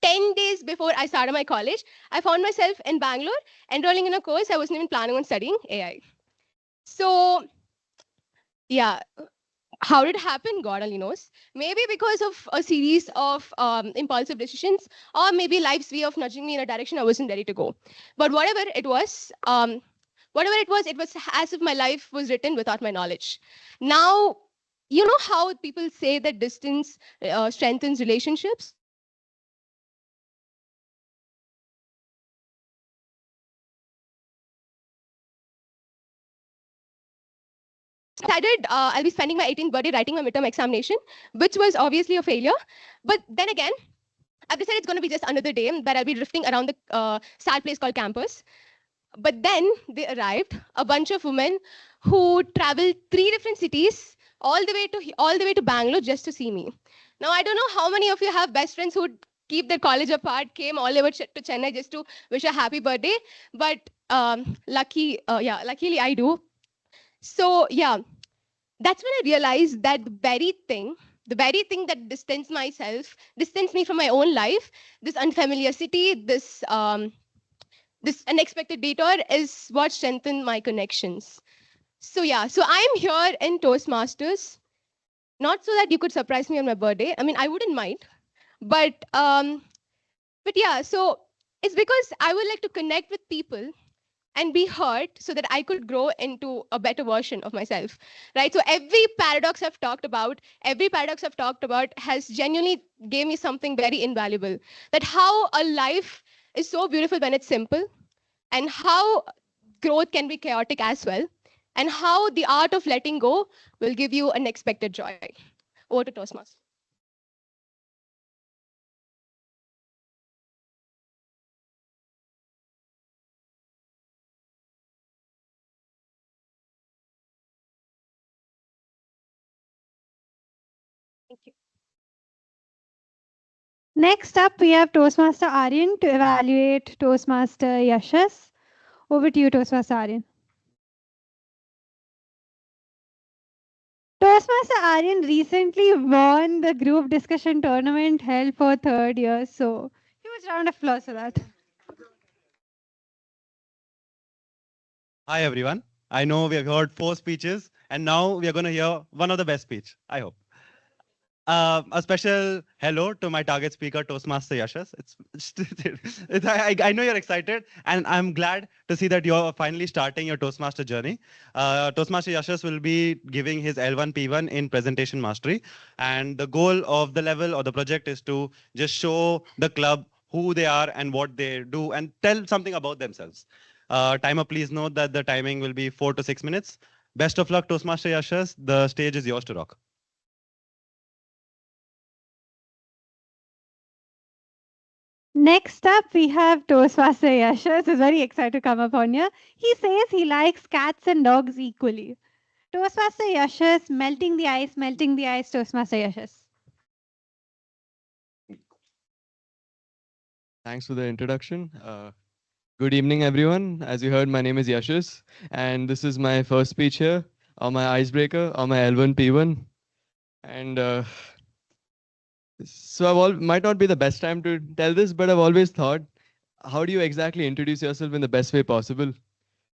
10 days before I started my college, I found myself in Bangalore enrolling in a course I wasn't even planning on studying, AI. So, yeah, how did it happen? God only knows. Maybe because of a series of impulsive decisions, or maybe life's way of nudging me in a direction I wasn't ready to go. But whatever it was, it was as if my life was written without my knowledge. Now, you know how people say that distance strengthens relationships? Decided I'll be spending my 18th birthday writing my midterm examination, which was obviously a failure. But then again, I've decided it's going to be just another day that I'll be drifting around the sad place called campus. But then they arrived, a bunch of women who traveled 3 different cities all the way to Bangalore just to see me. Now I don't know how many of you have best friends who keep their college apart, came all the way to Chennai just to wish a happy birthday. But luckily I do. So yeah, that's when I realized that the very thing that distanced me from my own life, this unfamiliar city, this unexpected detour is what strengthened my connections. So yeah, so I'm here in Toastmasters, not so that you could surprise me on my birthday. I mean, I wouldn't mind, but yeah, so it's because I would like to connect with people and be heard so that I could grow into a better version of myself, right? So every paradox I've talked about has genuinely gave me something very invaluable. That how a life is so beautiful when it's simple, and how growth can be chaotic as well, and how the art of letting go will give you unexpected joy. Over to Toastmasters. Thank you. Next up, we have Toastmaster Aryan to evaluate Toastmaster Yashas. Over to you, Toastmaster Aryan. Toastmaster Aryan recently won the group discussion tournament held for 3rd year, so huge round of applause for that. Hi, everyone. I know we have heard 4 speeches, and now we are going to hear one of the best speech, I hope. A special hello to my target speaker, Toastmaster Yashas. I know you're excited, and I'm glad to see that you're finally starting your Toastmaster journey. Toastmaster Yashas will be giving his L1 P1 in presentation mastery, and the goal of the level or the project is to just show the club who they are and what they do, and tell something about themselves. Timer, please note that the timing will be 4 to 6 minutes. Best of luck, Toastmaster Yashas. The stage is yours to rock. Next up, we have Toastmaster Yashas, who's very excited to come up on here. He says he likes cats and dogs equally. Toastmaster Yashas, melting the ice, Toastmaster Yashas. Thanks for the introduction. Good evening, everyone. As you heard, my name is Yashas, and this is my first speech here on my icebreaker, on my L1 P1. And so might not be the best time to tell this, but I've always thought, how do you exactly introduce yourself in the best way possible?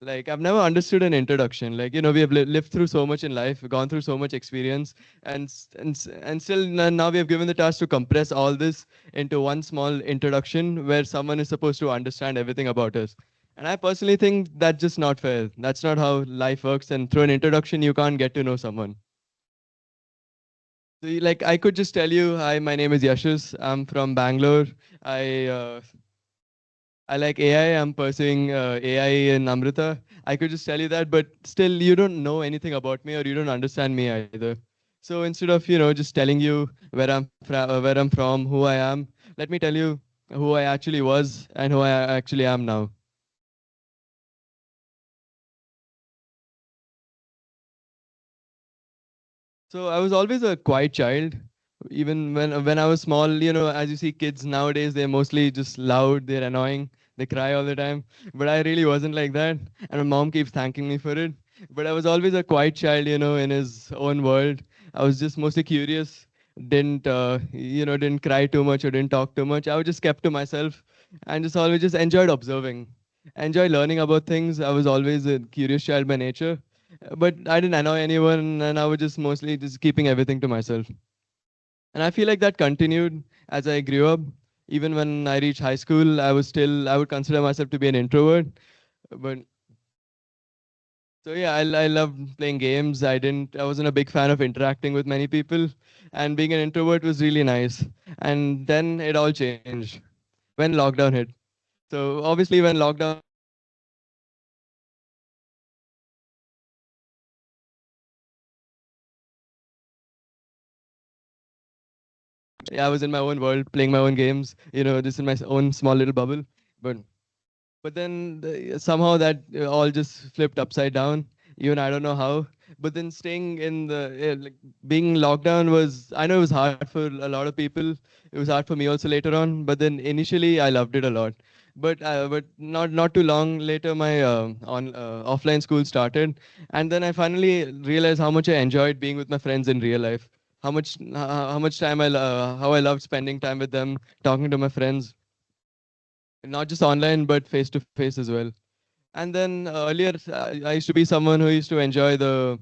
Like, I've never understood an introduction. Like, you know, we have lived through so much in life, gone through so much experience, and still now we have given the task to compress all this into one small introduction where someone is supposed to understand everything about us. And I personally think that's just not fair. That's not how life works. And through an introduction, you can't get to know someone. So, like, I could just tell you, hi, my name is Yashas. I'm from Bangalore. I uh, I like AI. I'm pursuing AI in Amrita. I could just tell you that, but still, you don't know anything about me, or you don't understand me either. So instead of just telling you where I'm from, who I am, let me tell you who I actually was and who I actually am now. So I was always a quiet child. Even when I was small, as you see kids nowadays, they're mostly just loud, they're annoying, they cry all the time. But I really wasn't like that. And my mom keeps thanking me for it. But I was always a quiet child, in his own world. I was just mostly curious, didn't cry too much or didn't talk too much. I was just kept to myself and just always just enjoyed observing. Enjoy learning about things. I was always a curious child by nature, but I didn't annoy anyone, and I was just mostly just keeping everything to myself. And I feel like that continued as I grew up. Even when I reached high school, I would consider myself to be an introvert. But so yeah, I loved playing games. I wasn't a big fan of interacting with many people, and being an introvert was really nice. And then it all changed when lockdown hit. So obviously, when lockdown I was in my own world, playing my own games, just in my own small little bubble. But then somehow that all just flipped upside down. Even I don't know how. But then staying in like being locked down was, I know it was hard for a lot of people. It was hard for me also later on. But then initially I loved it a lot. But not too long later, my on offline school started, and then I finally realized how much I enjoyed being with my friends in real life. How much time how I loved spending time with them, talking to my friends, not just online but face to face as well. And then earlier, I used to be someone who used to enjoy the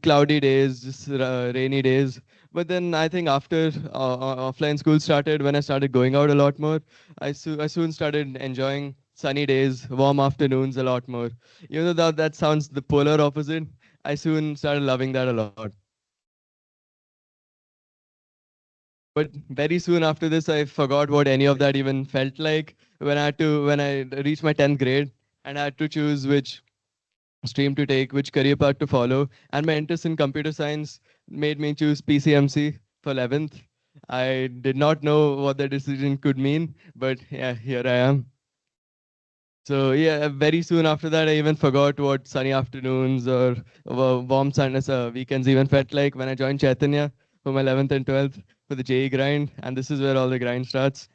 cloudy days, just rainy days. But then I think after offline school started, when I started going out a lot more, I soon started enjoying sunny days, warm afternoons a lot more. Even though that sounds the polar opposite, I soon started loving that a lot. But very soon after this, I forgot what any of that even felt like when I reached my 10th grade and I had to choose which stream to take, which career path to follow. And my interest in computer science made me choose PCMC for 11th. I did not know what the decision could mean, but yeah, here I am. So yeah, very soon after that, I even forgot what sunny afternoons or warm sunless weekends even felt like when I joined Chaitanya for my 11th and 12th for the JE grind. And this is where all the grind starts.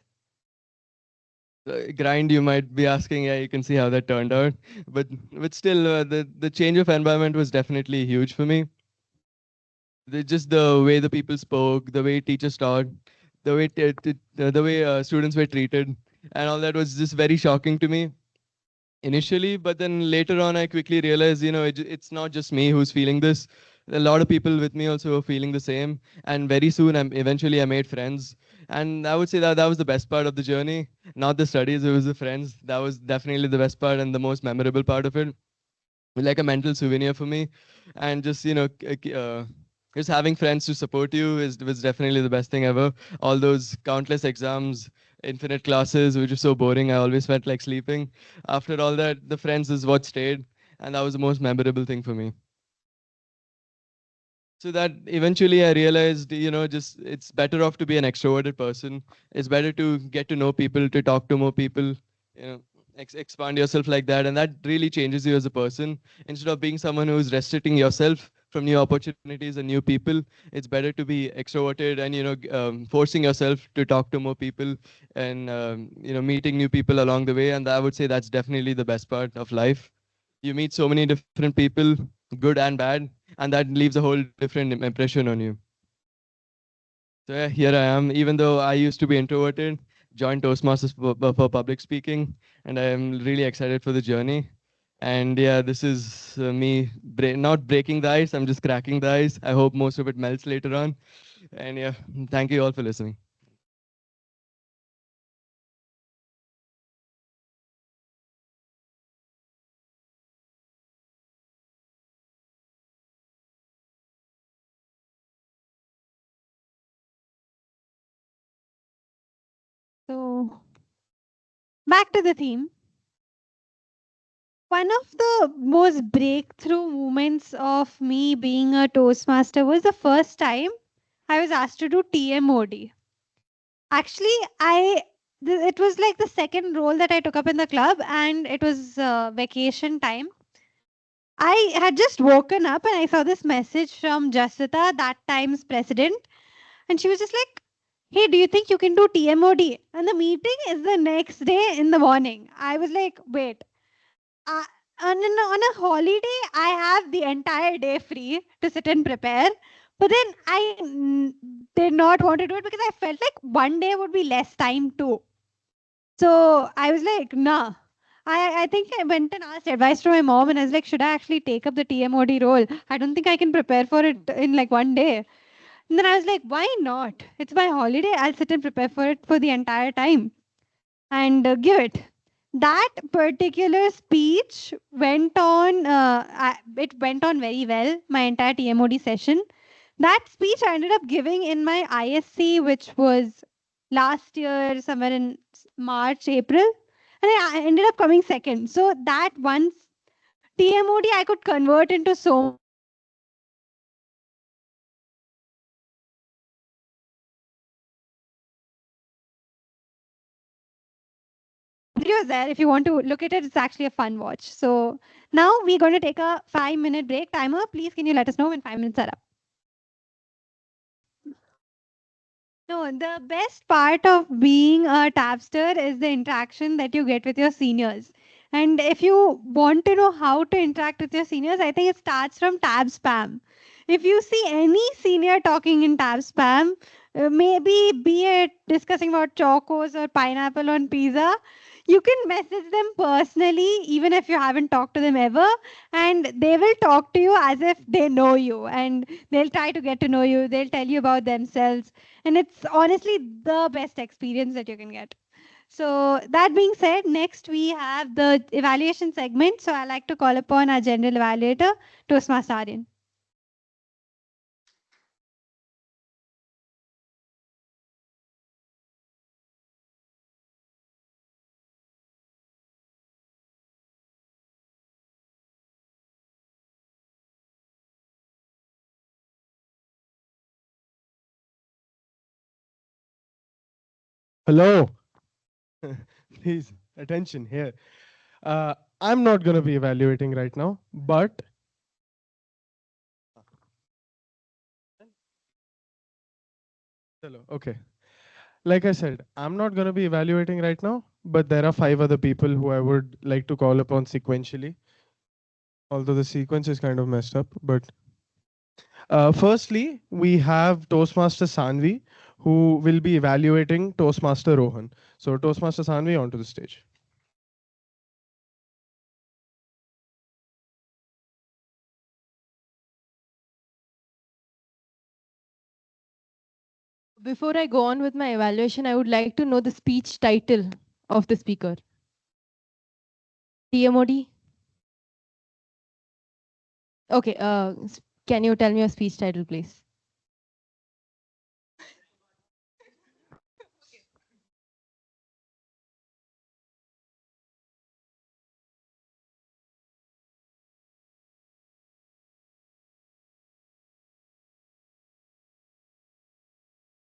The grind, you might be asking, yeah, you can see how that turned out. But still, the change of environment was definitely huge for me. Just the way the people spoke, the way teachers taught, the way students were treated, and all that was just very shocking to me initially. But then later on, I quickly realized, it's not just me who's feeling this. A lot of people with me also are feeling the same. And very soon, eventually I made friends. And I would say that that was the best part of the journey. Not the studies, it was the friends. That was definitely the best part and the most memorable part of it, like a mental souvenir for me. And just just having friends to support you is was definitely the best thing ever. All those countless exams, infinite classes which are so boring, I always felt like sleeping. After all that, the friends is what stayed, and that was the most memorable thing for me. So that eventually I realized, just it's better off to be an extroverted person. It's better to get to know people, to talk to more people, you know, expand yourself like that. And that really changes you as a person. Instead of being someone who's restricting yourself from new opportunities and new people, it's better to be extroverted and, forcing yourself to talk to more people and, meeting new people along the way. And I would say that's definitely the best part of life. You meet so many different people, good and bad, and that leaves a whole different impression on you. So yeah, here I am. Even though I used to be introverted, joined Toastmasters for public speaking, and I am really excited for the journey. And yeah, this is me not breaking the ice. I'm just cracking the ice. I hope most of it melts later on. And yeah, thank you all for listening. Back to the theme. One of the most breakthrough moments of me being a Toastmaster was the first time I was asked to do TMoD. Actually, it was like the second role that I took up in the club, and it was vacation time. I had just woken up and I saw this message from Jasita, that time's president, and she was just like, "Hey, do you think you can do TMoD?" And the meeting is the next day in the morning. I was like, "Wait, uh, on a holiday, I have the entire day free to sit and prepare." But then I did not want to do it because I felt like one day would be less time too. So I was like, nah. I think I went and asked advice from my mom, and I was like, should I actually take up the TMoD role? I don't think I can prepare for it in like one day. And then I was like, why not? It's my holiday. I'll sit and prepare for it for the entire time and give it. That particular speech went on, it went on very well, my entire TMoD session. That speech I ended up giving in my ISC, which was last year, somewhere in March, April. And I ended up coming second. So that once TMoD I could convert into so videos there. If you want to look at it, it's actually a fun watch. So now we're going to take a 5-minute break. Timer, please can you let us know when 5 minutes are up? No, the best part of being a tabster is the interaction that you get with your seniors. And if you want to know how to interact with your seniors, I think it starts from tab spam. If you see any senior talking in tab spam, maybe be it discussing about chocos or pineapple on pizza, you can message them personally, even if you haven't talked to them ever, and they will talk to you as if they know you, and they'll try to get to know you. They'll tell you about themselves, and it's honestly the best experience that you can get. So that being said, next we have the evaluation segment. So I like to call upon our general evaluator, Toastmaster Aryan. Hello. Please, attention here. I'm not going to be evaluating right now, but okay. Like I said, I'm not going to be evaluating right now, but there are 5 other people who I would like to call upon sequentially. Although the sequence is kind of messed up, but firstly, we have Toastmaster Saanvi, who will be evaluating Toastmaster Rohan. So Toastmaster Saanvi, onto the stage. Before I go on with my evaluation, I would like to know the speech title of the speaker. TMoD? Okay, can you tell me your speech title, please?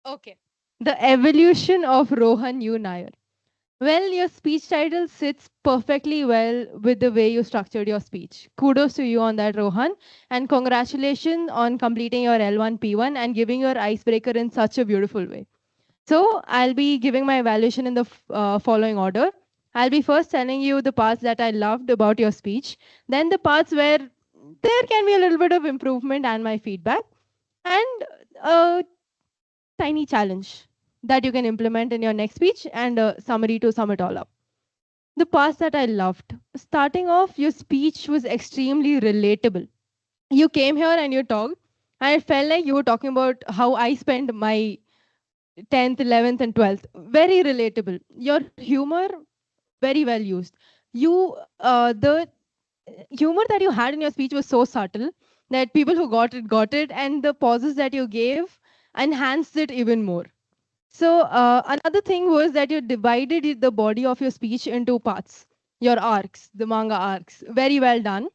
Okay. The evolution of Rohan U. Nair. Well, your speech title sits perfectly well with the way you structured your speech. Kudos to you on that, Rohan. And congratulations on completing your L1 P1 and giving your icebreaker in such a beautiful way. So I'll be giving my evaluation in the following order. I'll be first telling you the parts that I loved about your speech, then the parts where there can be a little bit of improvement and my feedback, and a tiny challenge that you can implement in your next speech, and a summary to sum it all up. The parts that I loved. Starting off, your speech was extremely relatable. You came here and you talked, and it felt like you were talking about how I spent my 10th, 11th, and 12th. Very relatable. Your humor, very well used. The humor that you had in your speech was so subtle that people who got it, and the pauses that you gave enhanced it even more. So another thing was that you divided the body of your speech into parts, your arcs, the manga arcs. Very well done.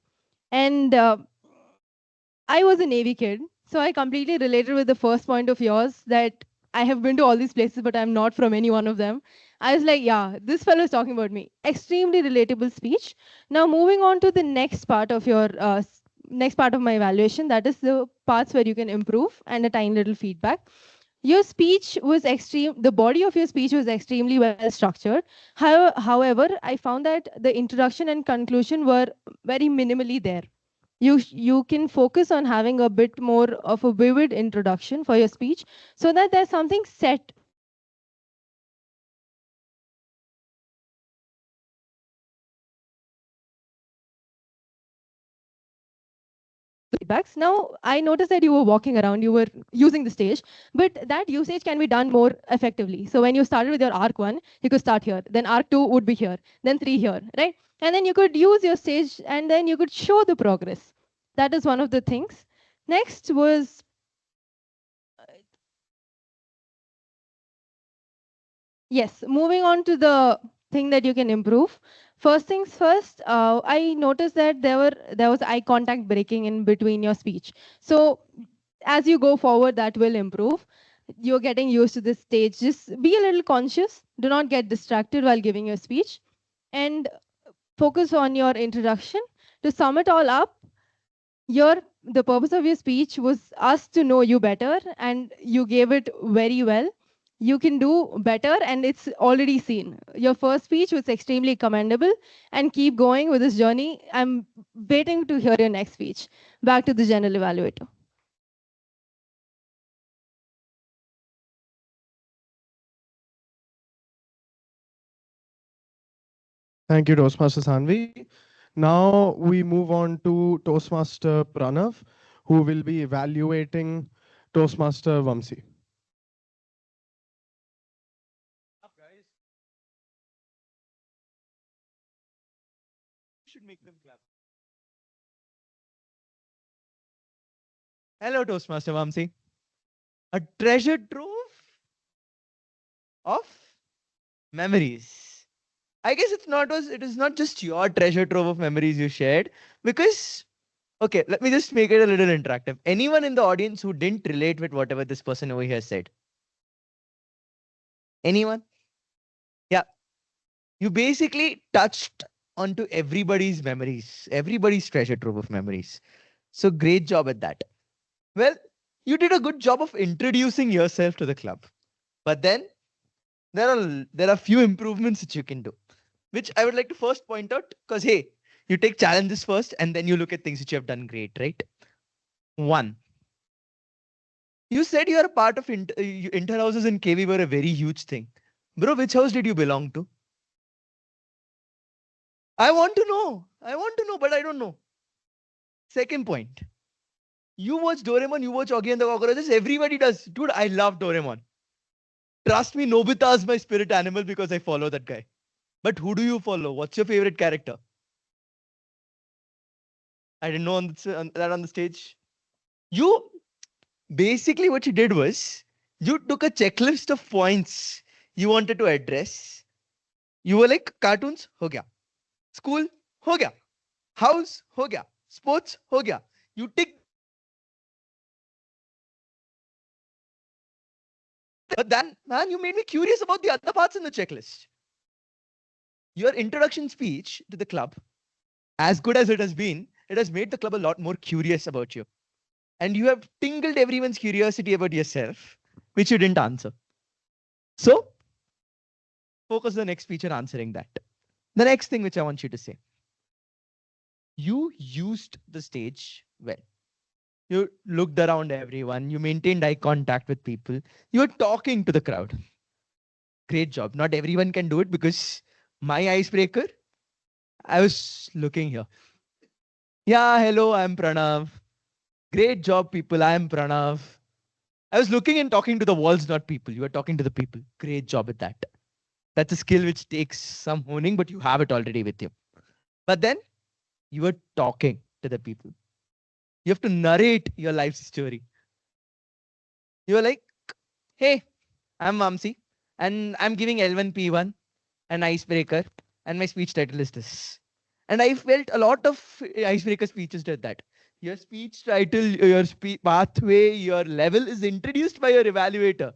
And I was a Navy kid, so I completely related with the first point of yours that I have been to all these places, but I'm not from any one of them. I was like, yeah, this fellow is talking about me. Extremely relatable speech. Now, moving on to the next part of your next part of my evaluation, that is the parts where you can improve and a tiny little feedback. Your speech was extreme. The body of your speech was extremely well structured. However, I found that the introduction and conclusion were very minimally there. You can focus on having a bit more of a vivid introduction for your speech so that there's something set feedbacks. Now, I noticed that you were walking around, you were using the stage, but that usage can be done more effectively. So when you started with your arc 1, you could start here, then arc 2 would be here, then 3 here, right? And then you could use your stage and then you could show the progress. That is one of the things. Next was yes, moving on to the thing that you can improve. First things first, I noticed that there was eye contact breaking in between your speech. So as you go forward, that will improve. You're getting used to this stage. Just be a little conscious. Do not get distracted while giving your speech, and focus on your introduction. To sum it all up, the purpose of your speech was us to know you better, and you gave it very well. You can do better, and it's already seen. Your first speech was extremely commendable, and keep going with this journey. I'm waiting to hear your next speech. Back to the general evaluator. Thank you, Toastmaster Saanvi. Now we move on to Toastmaster Pranav, who will be evaluating Toastmaster Vamsi. Should make them clap. Hello, Toastmaster Vamsi. A treasure trove of memories. I guess it is not just your treasure trove of memories you shared, because okay, let me just make it a little interactive. Anyone in the audience who didn't relate with whatever this person over here said? Anyone? Yeah. You basically touched onto everybody's memories, everybody's treasure trove of memories. So great job at that. Well, you did a good job of introducing yourself to the club. But then there are few improvements that you can do, which I would like to first point out, because hey, you take challenges first and then you look at things which you have done great, right? One, you said you are a part of inter houses in KV were a very huge thing. Bro, which house did you belong to? I want to know. I want to know, but I don't know. Second point. You watch Doraemon, you watch Augie and the Cockroaches, everybody does. Dude, I love Doraemon. Trust me, Nobita is my spirit animal because I follow that guy. But who do you follow? What's your favorite character? I didn't know that on the stage. You basically what you did was you took a checklist of points you wanted to address. You were like, cartoons, ho gaya. School, ho gaya. House, ho gaya. Sports, ho gaya. You tick. But then, man, you made me curious about the other parts in the checklist. Your introduction speech to the club, as good as it has been, it has made the club a lot more curious about you. And you have tingled everyone's curiosity about yourself, which you didn't answer. So, focus the next speech on answering that. The next thing which I want you to say. You used the stage well. You looked around everyone. You maintained eye contact with people. You were talking to the crowd. Great job. Not everyone can do it because my icebreaker, I was looking here. Yeah, hello, I'm Pranav. Great job, people. I'm Pranav. I was looking and talking to the walls, not people. You are talking to the people. Great job at that. That's a skill which takes some honing, but you have it already with you. But then you were talking to the people. You have to narrate your life story. You are like, hey, I'm Vamsi, and I'm giving L1P1 an icebreaker, and my speech title is this. And I felt a lot of icebreaker speeches did that. Your speech title, your pathway, your level is introduced by your evaluator.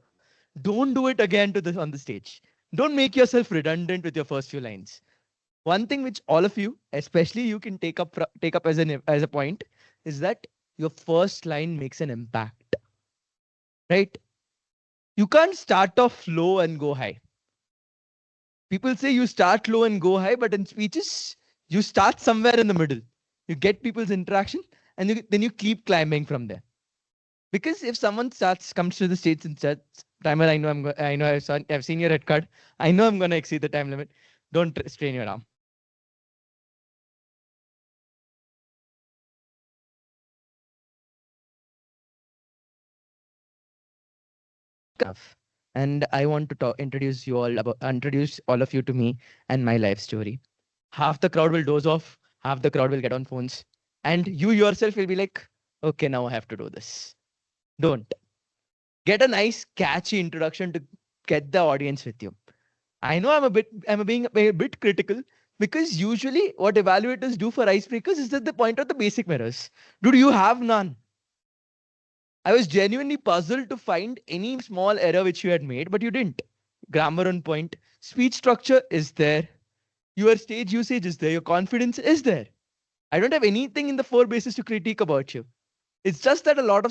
Don't do it again on the stage. Don't make yourself redundant with your first few lines. One thing which all of you, especially you, can take up as a point is that your first line makes an impact, right? You can't start off low and go high. People say you start low and go high, but in speeches, you start somewhere in the middle. You get people's interaction, and then you keep climbing from there. Because if someone comes to the stage and says, "Timer, I know, I've seen your red card. I know I'm gonna exceed the time limit. Don't strain your arm." And I want to introduce all of you to me and my life story. Half the crowd will doze off, half the crowd will get on phones, and you yourself will be like, "Okay, now I have to do this." Don't. Get a nice catchy introduction to get the audience with you. I know I'm being a bit critical, because usually what evaluators do for icebreakers is that they point out the basic mirrors. Dude, you have none. I was genuinely puzzled to find any small error which you had made, but you didn't. Grammar on point, speech structure is there, your stage usage is there, your confidence is there. I don't have anything in the 4 bases to critique about you. It's just that a lot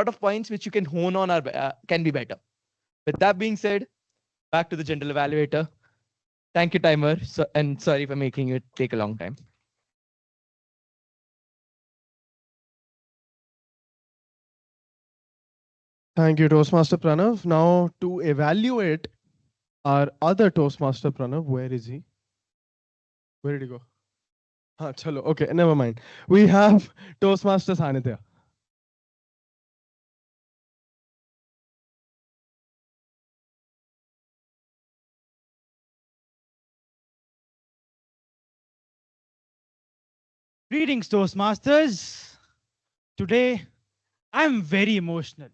of points which you can hone on can be better. With that being said, back to the general evaluator. Thank you, timer, and sorry for making it take a long time. Thank you, Toastmaster Pranav. Now to evaluate our other Toastmaster Pranav, where is he? Where did he go? Chalo. Okay, never mind. We have Toastmaster Sanidhya. Greetings, Toastmasters. Today, I'm very emotional.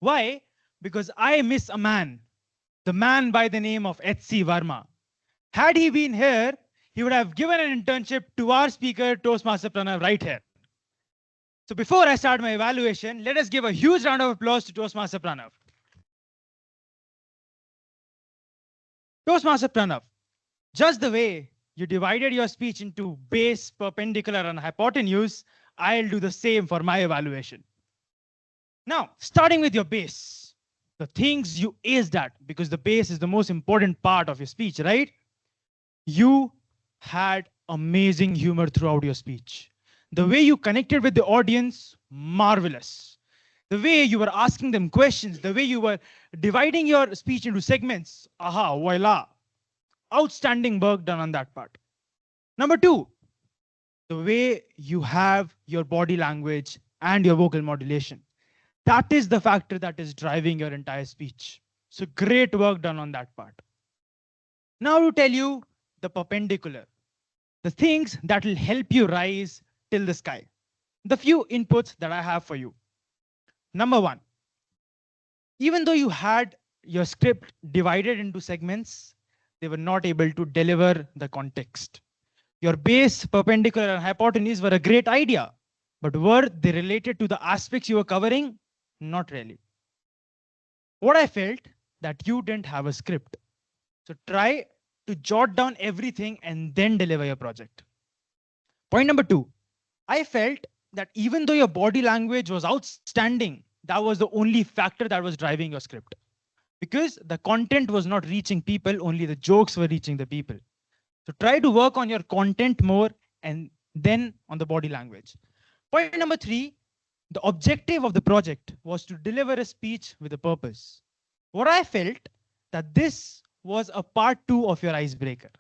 Why? Because I miss a man, the man by the name of H.C. Verma. Had he been here, he would have given an internship to our speaker, Toastmaster Pranav, right here. So before I start my evaluation, let us give a huge round of applause to Toastmaster Pranav. Toastmaster Pranav, just the way you divided your speech into base, perpendicular, and hypotenuse, I'll do the same for my evaluation. Now, starting with your base, the things you aced at, because the base is the most important part of your speech, right? You had amazing humor throughout your speech. The way you connected with the audience, marvelous. The way you were asking them questions, the way you were dividing your speech into segments, aha, voila. Outstanding work done on that part. Number 2, the way you have your body language and your vocal modulation. That is the factor that is driving your entire speech. So great work done on that part. Now to tell you the perpendicular, the things that will help you rise till the sky. The few inputs that I have for you. Number 1, even though you had your script divided into segments, they were not able to deliver the context. Your base, perpendicular, and hypotenuse were a great idea, but were they related to the aspects you were covering? Not really. What I felt that you didn't have a script. So try to jot down everything and then deliver your project. Point number 2, I felt that even though your body language was outstanding, that was the only factor that was driving your script. Because the content was not reaching people, only the jokes were reaching the people. So try to work on your content more and then on the body language. Point number 3, the objective of the project was to deliver a speech with a purpose. What I felt that this was a part 2 of your icebreaker.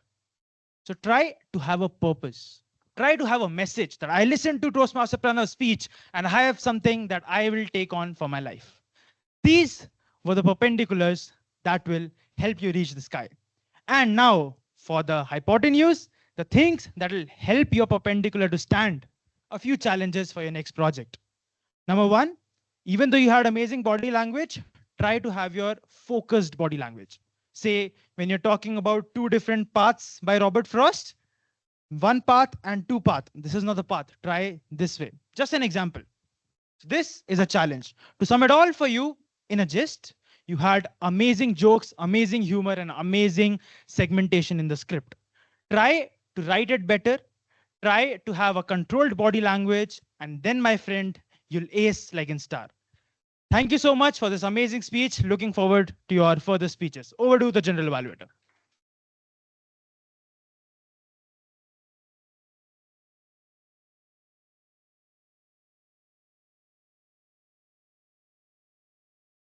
So try to have a purpose. Try to have a message that I listened to Toastmaster Pranav's speech and I have something that I will take on for my life. These were the perpendiculars that will help you reach the sky. And now for the hypotenuse, the things that will help your perpendicular to stand. A few challenges for your next project. Number 1, even though you had amazing body language, try to have your focused body language. Say, when you're talking about two different paths by Robert Frost, one path and two path. This is not the path. Try this way. Just an example. This is a challenge. To sum it all for you in a gist, you had amazing jokes, amazing humor, and amazing segmentation in the script. Try to write it better. Try to have a controlled body language. And then, my friend, you'll ace like in Star. Thank you so much for this amazing speech. Looking forward to your further speeches. Over to the general evaluator.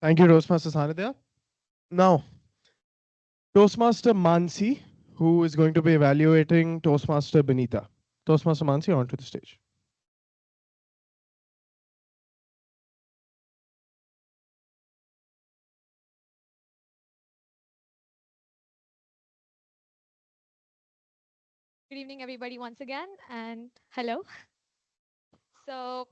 Thank you, Toastmaster Sanidhya. Now, Toastmaster Mansi, who is going to be evaluating Toastmaster Binitha. Toastmaster Mansi, onto the stage. Good evening, everybody, once again, and hello. So,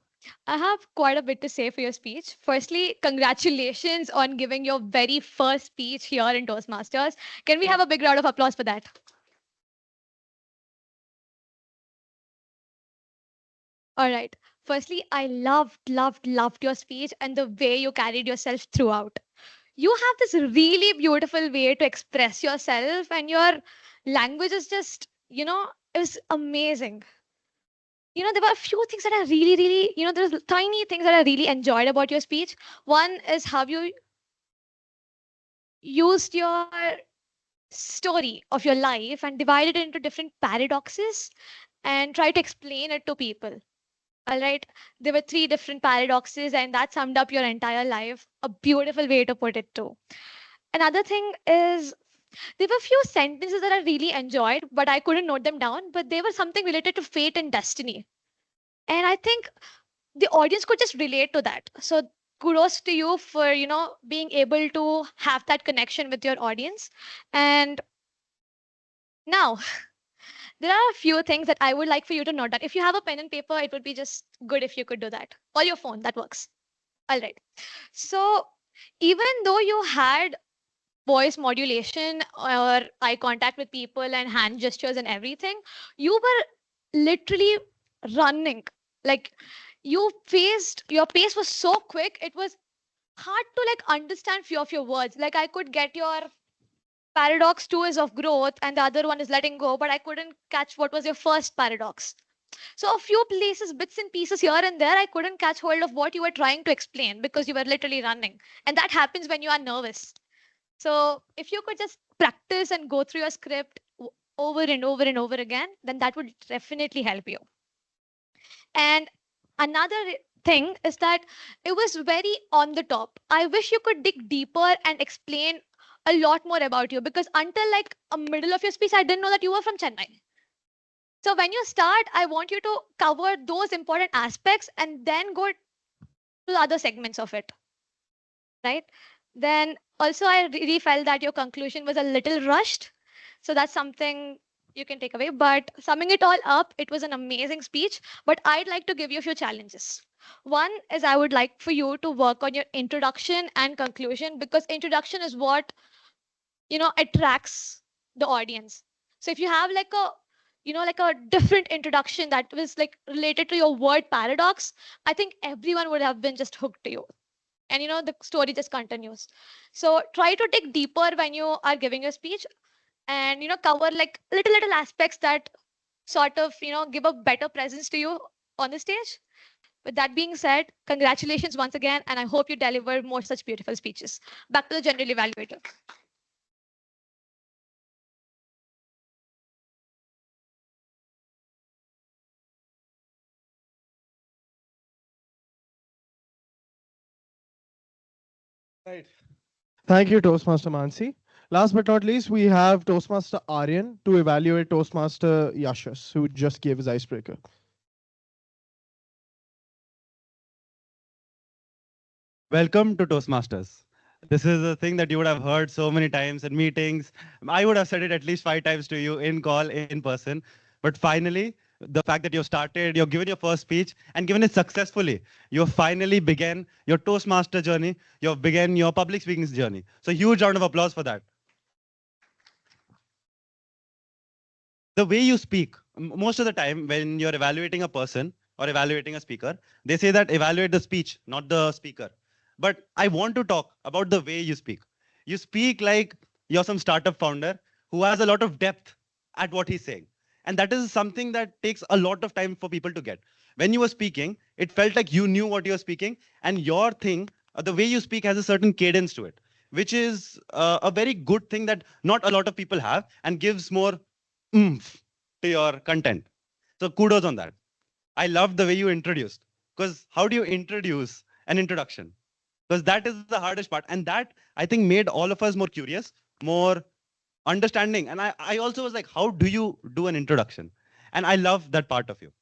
I have quite a bit to say for your speech. Firstly, congratulations on giving your very first speech here in Toastmasters. Can we have a big round of applause for that? All right. Firstly, I loved your speech and the way you carried yourself throughout. You have this really beautiful way to express yourself, and your language is just, it was amazing. There were a few things that I really, there's tiny things that I really enjoyed about your speech. One is how you used your story of your life and divided it into different paradoxes and try to explain it to people. All right. There were three different paradoxes, and that summed up your entire life. A beautiful way to put it, too. Another thing is there were a few sentences that I really enjoyed, but I couldn't note them down. But they were something related to fate and destiny. And I think the audience could just relate to that. So kudos to you for, being able to have that connection with your audience. And now, there are a few things that I would like for you to note that if you have a pen and paper, it would be just good if you could do that. Or your phone, that works. All right. So even though you had voice modulation or eye contact with people and hand gestures and everything, you were literally running. Like your pace was so quick, it was hard to understand few of your words. Like I could get your paradox 2 is of growth and the other one is letting go, but I couldn't catch what was your first paradox. So a few places, bits and pieces here and there, I couldn't catch hold of what you were trying to explain because you were literally running. And that happens when you are nervous. So if you could just practice and go through your script over and over and over again, then that would definitely help you. And another thing is that it was very on the top. I wish you could dig deeper and explain a lot more about you, because until like a middle of your speech, I didn't know that you were from Chennai. So when you start, I want you to cover those important aspects and then go to the other segments of it. Right? Then also, I really felt that your conclusion was a little rushed. So that's something you can take away. But summing it all up, it was an amazing speech. But I'd like to give you a few challenges. One is I would like for you to work on your introduction and conclusion, because introduction is what attracts the audience. So if you have like a different introduction that was like related to your word paradox, I think everyone would have been just hooked to you. And the story just continues. So try to dig deeper when you are giving your speech, and cover like little aspects that sort of give a better presence to you on the stage. With that being said, congratulations once again, and I hope you deliver more such beautiful speeches. Back to the general evaluator. Right. Thank you, Toastmaster Mansi. Last but not least, we have Toastmaster Aryan to evaluate Toastmaster Yashas, who just gave his icebreaker. Welcome to Toastmasters. This is a thing that you would have heard so many times in meetings. I would have said it at least 5 times to you in call, in person. But finally, the fact that you've started, you've given your first speech and given it successfully. You've finally began your Toastmaster journey. You've begun your public speaking journey. So huge round of applause for that. The way you speak, most of the time when you're evaluating a person or evaluating a speaker, they say that evaluate the speech, not the speaker. But I want to talk about the way you speak. You speak like you're some startup founder who has a lot of depth at what he's saying. And that is something that takes a lot of time for people to get. When you were speaking, it felt like you knew what you were speaking, and your thing, the way you speak has a certain cadence to it, which is a very good thing that not a lot of people have and gives more oomph to your content. So kudos on that. I loved the way you introduced, because how do you introduce an introduction? Because that is the hardest part. And that, I think, made all of us more curious, more understanding. And I also was like, how do you do an introduction? And I love that part of you.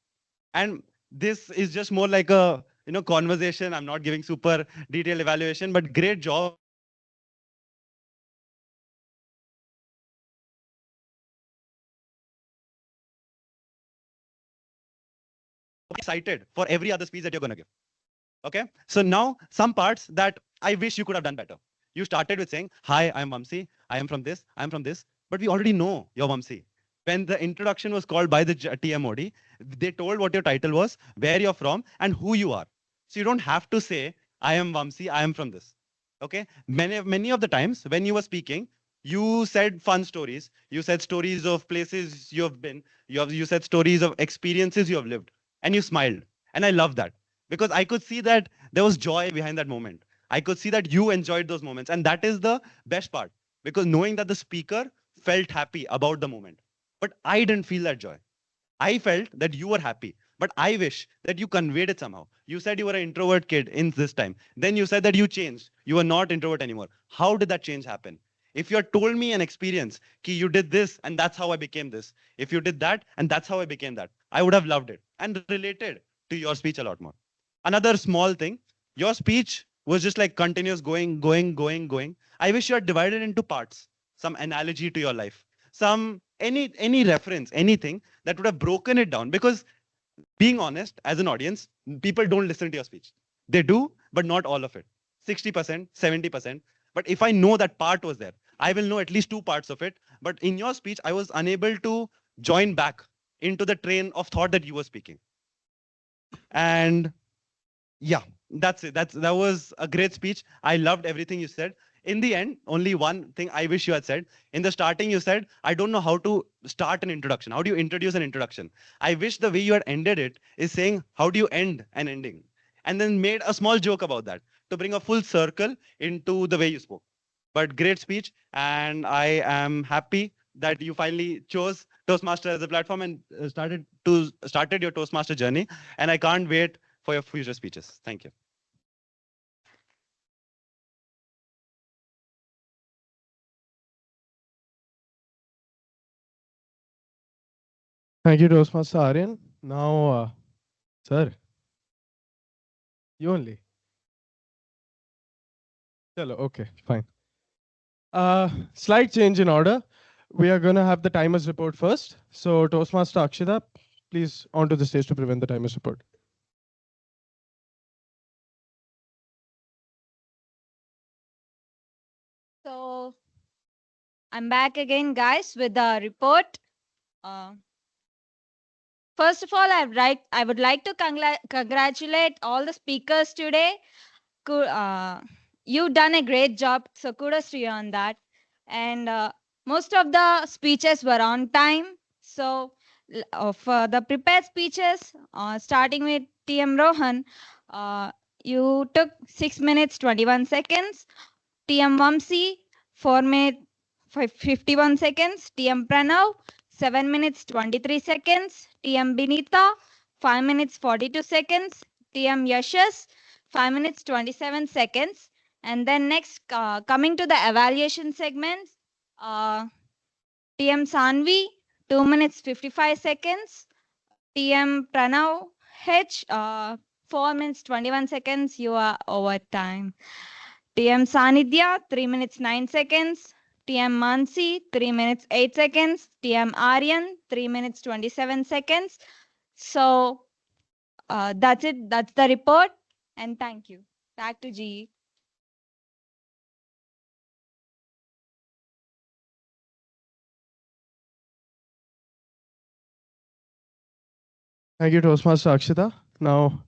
And this is just more like a conversation. I'm not giving super detailed evaluation, but great job. Excited for every other speech that you're going to give. Okay. So now some parts that I wish you could have done better. You started with saying, hi, I'm Vamsi. I am from this. I'm from this. But we already know you're Vamsi. When the introduction was called by the TMoD, they told what your title was, where you're from, and who you are. So you don't have to say, I am Vamsi, I am from this. Okay. Many of the times when you were speaking, you said fun stories. You said stories of places you have been. You said stories of experiences you have lived, and you smiled. And I love that, because I could see that there was joy behind that moment. I could see that you enjoyed those moments. And that is the best part, because knowing that the speaker felt happy about the moment. But I didn't feel that joy. I felt that you were happy, but I wish that you conveyed it somehow. You said you were an introvert kid in this time. Then you said that you changed. You were not introvert anymore. How did that change happen? If you had told me an experience, ki you did this and that's how I became this. If you did that and that's how I became that, I would have loved it and related to your speech a lot more. Another small thing, your speech was just like continuous going, going, going, going. I wish you had divided into parts, some analogy to your life, some any reference, anything that would have broken it down. Because being honest, as an audience, people don't listen to your speech. They do, but not all of it. 60%, 70%. But if I know that part was there, I will know at least two parts of it. But in your speech, I was unable to join back into the train of thought that you were speaking. And yeah, that's it. That was a great speech. I loved everything you said. In the end, only one thing I wish you had said. In the starting, you said, I don't know how to start an introduction. How do you introduce an introduction? I wish the way you had ended it is saying, how do you end an ending? And then made a small joke about that to bring a full circle into the way you spoke. But great speech. And I am happy that you finally chose Toastmaster as a platform and started your Toastmaster journey. And I can't wait for your future speeches. Thank you. Thank you, Toastmaster Aryan. Now, sir, you only. Hello. Okay, fine. Slight change in order. We are going to have the timers report first. So, Toastmaster Akshita, please onto the stage to prevent the timers report. So I'm back again, guys, with the report. First of all, I would like to congratulate all the speakers today. You've done a great job, so kudos to you on that. And most of the speeches were on time. So for the prepared speeches, starting with TM Rohan, you took 6 minutes 21 seconds. TM Vamsi, 4 minutes 51 seconds. TM Pranav, 7 minutes 23 seconds. TM Binitha, 5 minutes 42 seconds. TM Yashas, 5 minutes 27 seconds. And then next, coming to the evaluation segments, TM Saanvi, 2 minutes 55 seconds. TM Pranav H, 4 minutes 21 seconds. You are over time. TM Sanidhya, 3 minutes 9 seconds. TM Mansi, 3 minutes 8 seconds. TM Aryan, 3 minutes 27 seconds. So that's it. That's the report. And thank you. Back to GE. Thank you, Toastmaster Akshita. Now,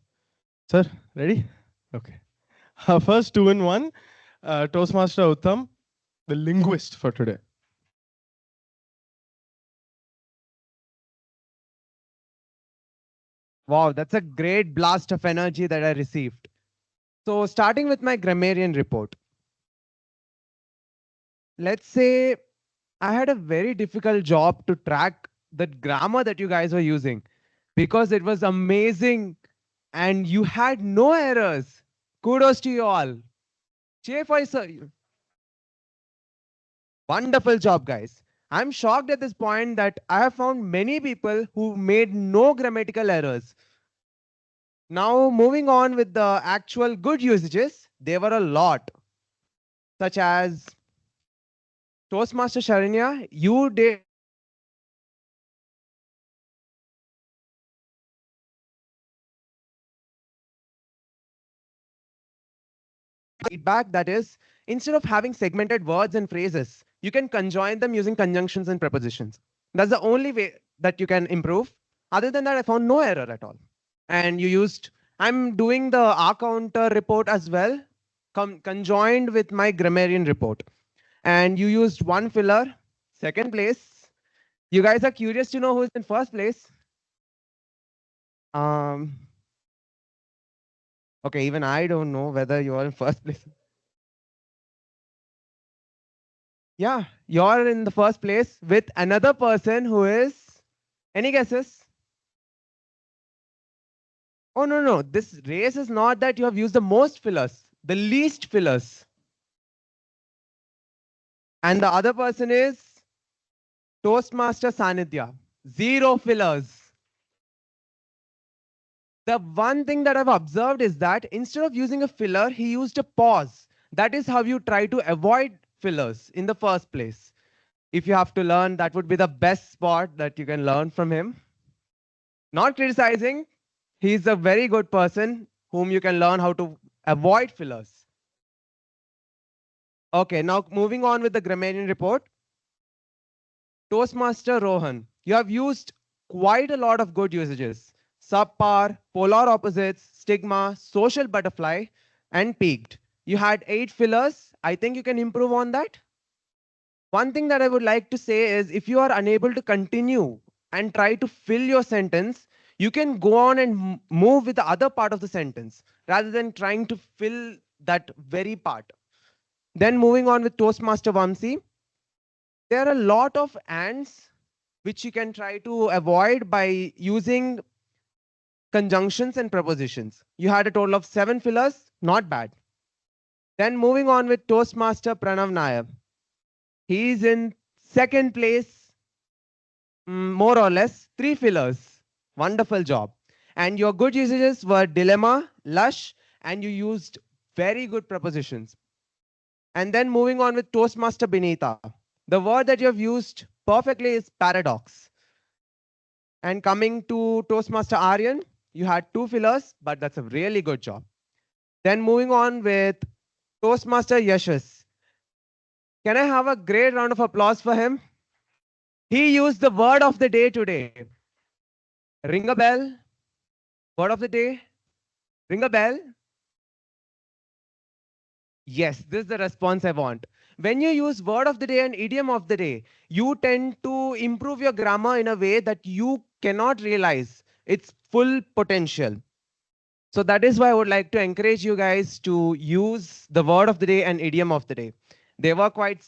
sir, ready? Okay. Our first 2-in-1, Toastmaster Utham, the linguist for today. Wow, that's a great blast of energy that I received. So starting with my grammarian report. Let's say I had a very difficult job to track the grammar that you guys were using because it was amazing and you had no errors. Kudos to you all. Cheer for you. Wonderful job, guys. I'm shocked at this point that I have found many people who made no grammatical errors. Now, moving on with the actual good usages, there were a lot, such as Toastmaster Sharanya, you did feedback, that is, instead of having segmented words and phrases, you can conjoin them using conjunctions and prepositions. That's the only way that you can improve. Other than that, I found no error at all. And you used, I'm doing the R counter report as well, conjoined with my grammarian report. And you used one filler, second place. You guys are curious to know who's in first place. Okay, even I don't know whether you're in first place. Yeah, you're in the first place with another person who is, any guesses? Oh, no, no. This race is not that you have used the most fillers, the least fillers. And the other person is Toastmaster Sanidhya. 0 fillers. The one thing that I've observed is that instead of using a filler, he used a pause. That is how you try to avoid fillers in the first place. If you have to learn, that would be the best spot that you can learn from him. Not criticizing, he's a very good person whom you can learn how to avoid fillers. Okay, now moving on with the grammarian report. Toastmaster Rohan, you have used quite a lot of good usages. Subpar, polar opposites, stigma, social butterfly, and peaked. You had 8 fillers. I think you can improve on that. One thing that I would like to say is if you are unable to continue and try to fill your sentence, you can go on and move with the other part of the sentence rather than trying to fill that very part. Then moving on with Toastmaster Vamsi, there are a lot of ands which you can try to avoid by using conjunctions and prepositions. You had a total of 7 fillers, not bad. Then moving on with Toastmaster Pranav N. He is in second place, more or less, 3 fillers. Wonderful job. And your good usages were dilemma, lush, and you used very good prepositions. And then moving on with Toastmaster Binitha. The word that you have used perfectly is paradox. And coming to Toastmaster Aryan, you had 2 fillers, but that's a really good job. Then moving on with Toastmaster Yashas. Can I have a great round of applause for him? He used the word of the day today. Ring a bell. Word of the day. Ring a bell. Yes, this is the response I want. When you use word of the day and idiom of the day, you tend to improve your grammar in a way that you cannot realize its full potential. So that is why I would like to encourage you guys to use the word of the day and idiom of the day. They were quite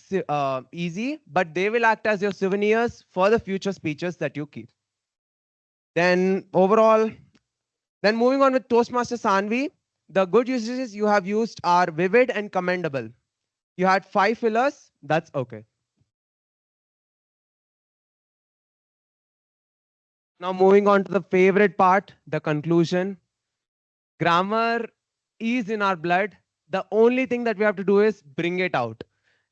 easy, but they will act as your souvenirs for the future speeches that you keep. Then overall, then moving on with Toastmaster Saanvi, the good usages you have used are vivid and commendable. You had 5 fillers, that's okay. Now moving on to the favorite part, the conclusion. Grammar is in our blood. The only thing that we have to do is bring it out.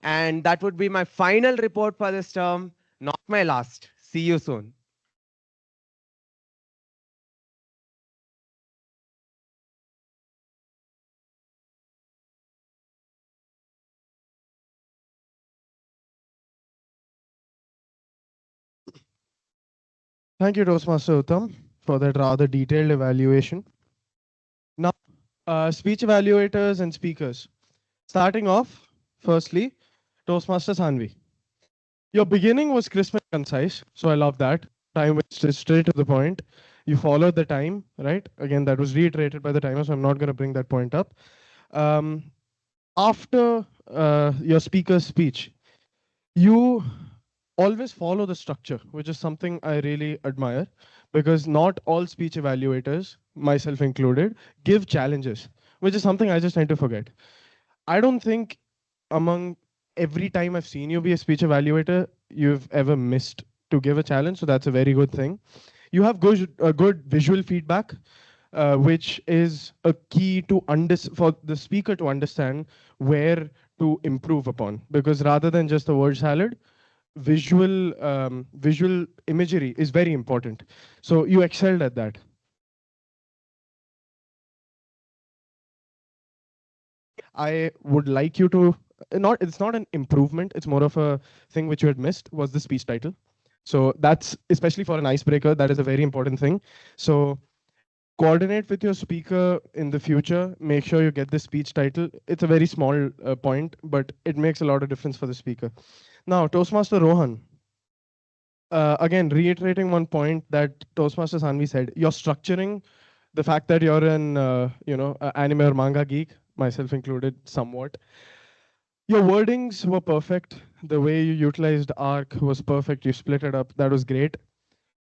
And that would be my final report for this term, not my last. See you soon. Thank you, Toastmaster Utham, for that rather detailed evaluation. Now, speech evaluators and speakers. Starting off, firstly, Toastmaster Saanvi. Your beginning was crisp and concise, so I love that. Time was straight to the point. You followed the time, right? Again, that was reiterated by the timer, so I'm not going to bring that point up. After your speaker's speech, you always follow the structure, which is something I really admire, because not all speech evaluators, myself included, give challenges, which is something I just tend to forget. I don't think among every time I've seen you be a speech evaluator, you've ever missed to give a challenge. So that's a very good thing. You have good visual feedback, which is a key to for the speaker to understand where to improve upon. Because rather than just a word salad, visual imagery is very important. So you excelled at that. I would like you to it's not an improvement, it's more of a thing which you had missed, was the speech title. So that's, especially for an icebreaker, that is a very important thing. So coordinate with your speaker in the future, make sure you get the speech title. It's a very small point, but it makes a lot of difference for the speaker. Now, Toastmaster Rohan. Again, reiterating one point that Toastmaster Saanvi said, you're structuring the fact that you're an anime or manga geek, myself included, somewhat. Your wordings were perfect. The way you utilized arc was perfect. You split it up. That was great.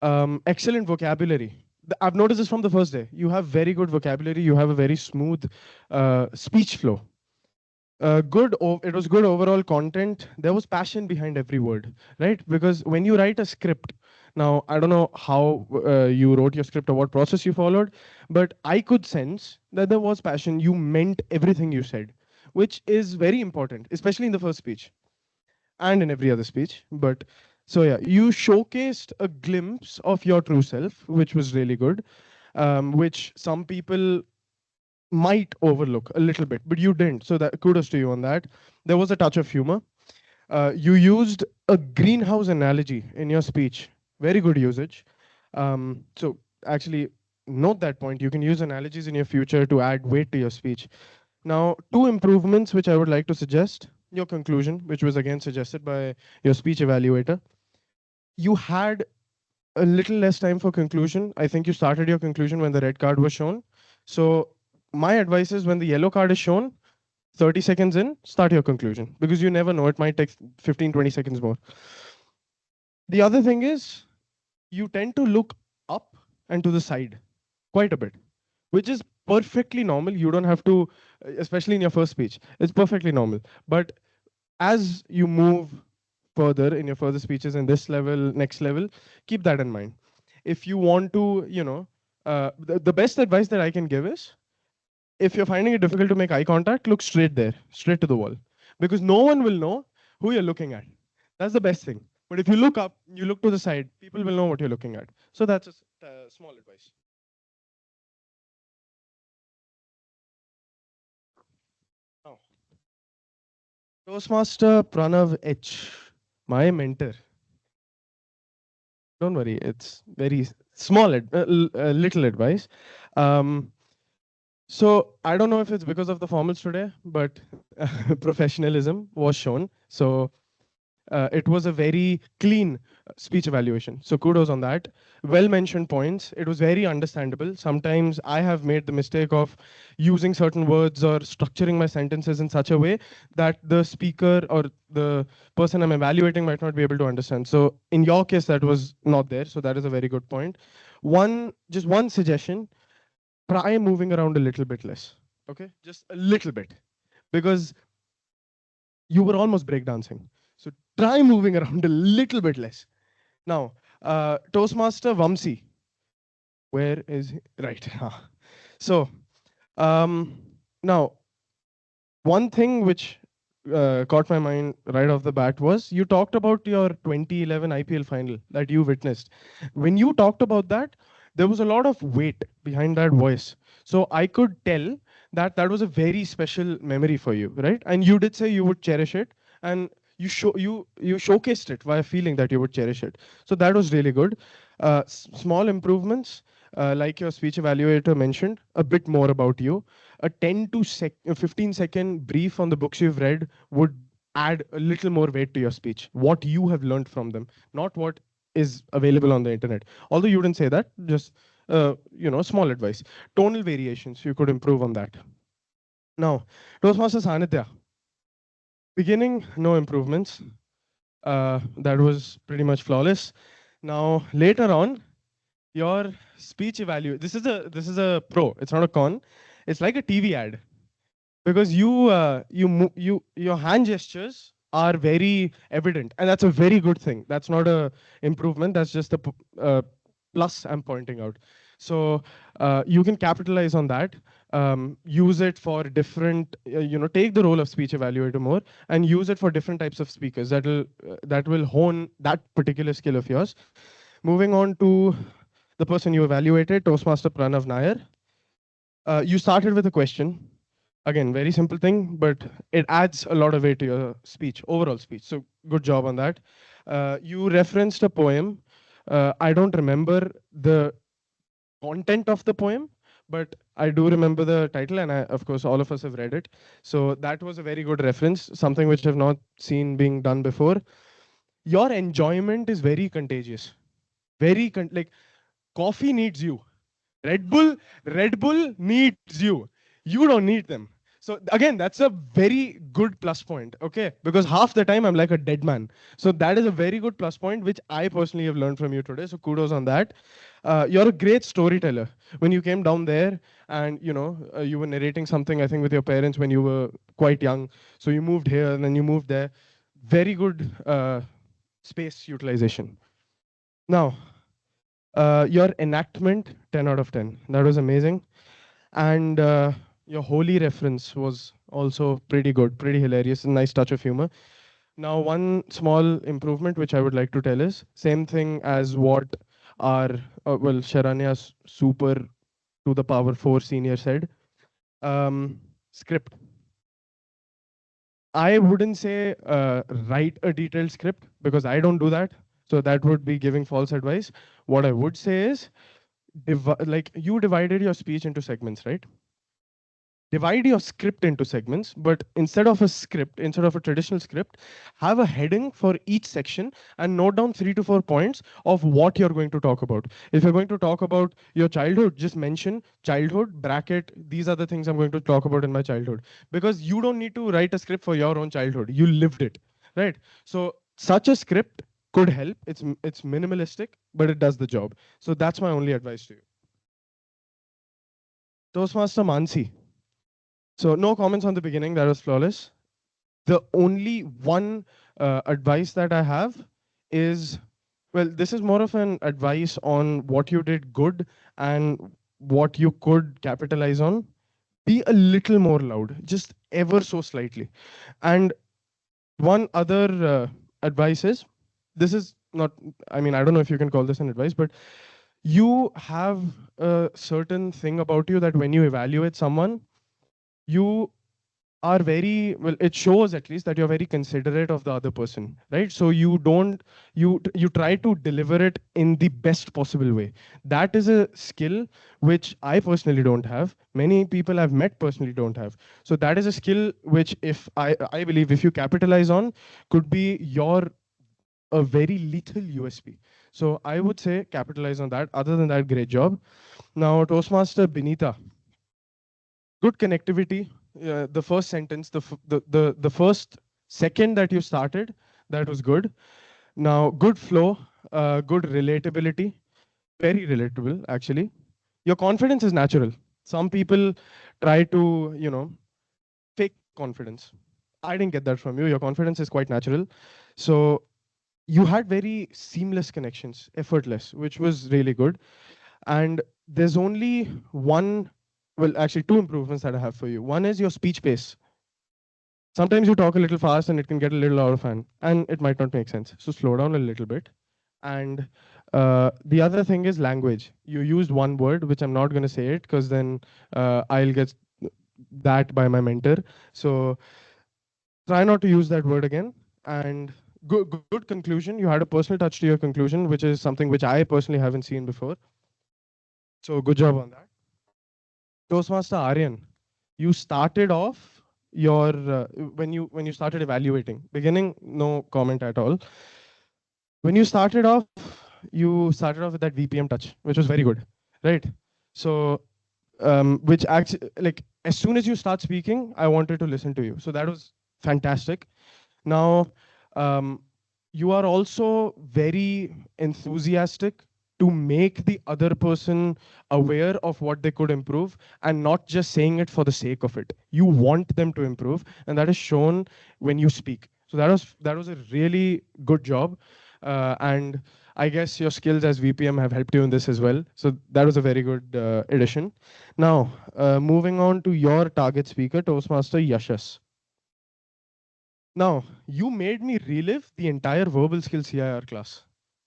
Excellent vocabulary. I've noticed this from the first day. You have very good vocabulary. You have a very smooth speech flow. It was good overall content. There was passion behind every word, right? Because when you write a script, now I don't know how you wrote your script or what process you followed, but I could sense that there was passion. You meant everything you said, which is very important, especially in the first speech and in every other speech. But so yeah, you showcased a glimpse of your true self, which was really good, which some people might overlook a little bit, but you didn't. So that kudos to you on that. There was a touch of humor. You used a greenhouse analogy in your speech. Very good usage. So actually note that point. You can use analogies in your future to add weight to your speech. Now, two improvements which I would like to suggest. Your conclusion, which was again suggested by your speech evaluator. You had a little less time for conclusion. I think you started your conclusion when the red card was shown. So my advice is when the yellow card is shown, 30 seconds in, start your conclusion, because you never know, it might take 15, 20 seconds more. The other thing is you tend to look up and to the side quite a bit, which is perfectly normal. You don't have to, especially in your first speech, it's perfectly normal. But as you move further in your further speeches in this level, next level, keep that in mind. If you want to, the best advice that I can give is, if you're finding it difficult to make eye contact, look straight there, straight to the wall, because no one will know who you're looking at. That's the best thing. But if you look up, you look to the side, people will know what you're looking at. So that's a small advice. Now, Toastmaster Pranav H, my mentor. Don't worry, it's very small, little advice. So I don't know if it's because of the formals today, but professionalism was shown. So it was a very clean speech evaluation. So kudos on that. Well-mentioned points. It was very understandable. Sometimes I have made the mistake of using certain words or structuring my sentences in such a way that the speaker or the person I'm evaluating might not be able to understand. So in your case, that was not there. So that is a very good point. Just one suggestion, try moving around a little bit less. Okay, just a little bit, because you were almost breakdancing. So try moving around a little bit less. Now, Toastmaster Vamsi, where is he? Right? So now, one thing which caught my mind right off the bat was you talked about your 2011 IPL final that you witnessed. When you talked about that, there was a lot of weight behind that voice. So I could tell that that was a very special memory for you, right? And you did say you would cherish it, and you showcased it by feeling that you would cherish it. So that was really good. Small improvements, like your speech evaluator mentioned, a bit more about you. A 10 to 15-second brief on the books you've read would add a little more weight to your speech. What you have learned from them, not what is available on the internet. Although you didn't say that, just small advice. Tonal variations, you could improve on that. Now, Toastmaster Sanidhya. Beginning, no improvements. That was pretty much flawless. Now, later on, your speech evaluate. This is a pro. It's not a con. It's like a TV ad because your hand gestures are very evident, and that's a very good thing. That's not a improvement. That's just a plus I'm pointing out. So you can capitalize on that. Use it for different, take the role of speech evaluator more and use it for different types of speakers. That will hone that particular skill of yours. Moving on to the person you evaluated, Toastmaster Pranav Nair. You started with a question. Again, very simple thing, but it adds a lot of weight to your speech, overall speech. So good job on that. You referenced a poem. I don't remember the content of the poem, but I do remember the title, and of course, all of us have read it. So that was a very good reference, something which I've not seen being done before. Your enjoyment is very contagious. Like coffee needs you. Red Bull needs you. You don't need them. So again, that's a very good plus point, okay? Because half the time I'm like a dead man. So that is a very good plus point, which I personally have learned from you today. So kudos on that. You're a great storyteller. When you came down there and you were narrating something, I think, with your parents when you were quite young. So you moved here and then you moved there. Very good space utilization. Now, your enactment, 10 out of 10. That was amazing. And your holy reference was also pretty good, pretty hilarious, a nice touch of humor. Now, one small improvement which I would like to tell is same thing as what our, Sharanya's super to the power 4 senior said. Script. I wouldn't say write a detailed script because I don't do that. So that would be giving false advice. What I would say is, like you divided your speech into segments, right? Divide your script into segments, but instead of a traditional script, have a heading for each section and note down 3 to 4 points of what you're going to talk about. If you're going to talk about your childhood, just mention childhood, bracket, these are the things I'm going to talk about in my childhood. Because you don't need to write a script for your own childhood. You lived it, right? So such a script could help. It's minimalistic, but it does the job. So that's my only advice to you. Toastmaster Mansi. So no comments on the beginning, that was flawless. The only one advice that I have is, well, this is more of an advice on what you did good and what you could capitalize on. Be a little more loud, just ever so slightly. And one other advice is, this is not, I mean, I don't know if you can call this an advice, but you have a certain thing about you that when you evaluate someone, you are very, well, it shows at least that you're very considerate of the other person, right? So you try to deliver it in the best possible way. That is a skill which I personally don't have. Many people I've met personally don't have. So that is a skill which, if I believe if you capitalize on, could be a very lethal USP. So I would say capitalize on that. Other than that, great job. Now, Toastmaster Binitha. Good connectivity. The first sentence, the first second that you started, that was good. Now, good flow, good relatability, very relatable actually. Your confidence is natural. Some people try to, fake confidence. I didn't get that from you. Your confidence is quite natural. So you had very seamless connections, effortless, which was really good. And there's only one, well, actually two improvements that I have for you. One is your speech pace. Sometimes you talk a little fast and it can get a little out of hand and it might not make sense. So slow down a little bit. And the other thing is language. You used one word, which I'm not going to say it because then I'll get that by my mentor. So try not to use that word again. And good conclusion. You had a personal touch to your conclusion, which is something which I personally haven't seen before. So good job on that. Toastmaster Aryan, you started off your when you started evaluating. Beginning, no comment at all. When you started off with that VPM touch, which was very good, right? So, which actually, like, as soon as you start speaking, I wanted to listen to you. So that was fantastic. Now, you are also very enthusiastic to make the other person aware of what they could improve and not just saying it for the sake of it. You want them to improve, and that is shown when you speak. So that was a really good job. And I guess your skills as VPM have helped you in this as well. So that was a very good addition. Now, moving on to your target speaker, Toastmaster Yashas. Now, you made me relive the entire verbal skills CIR class,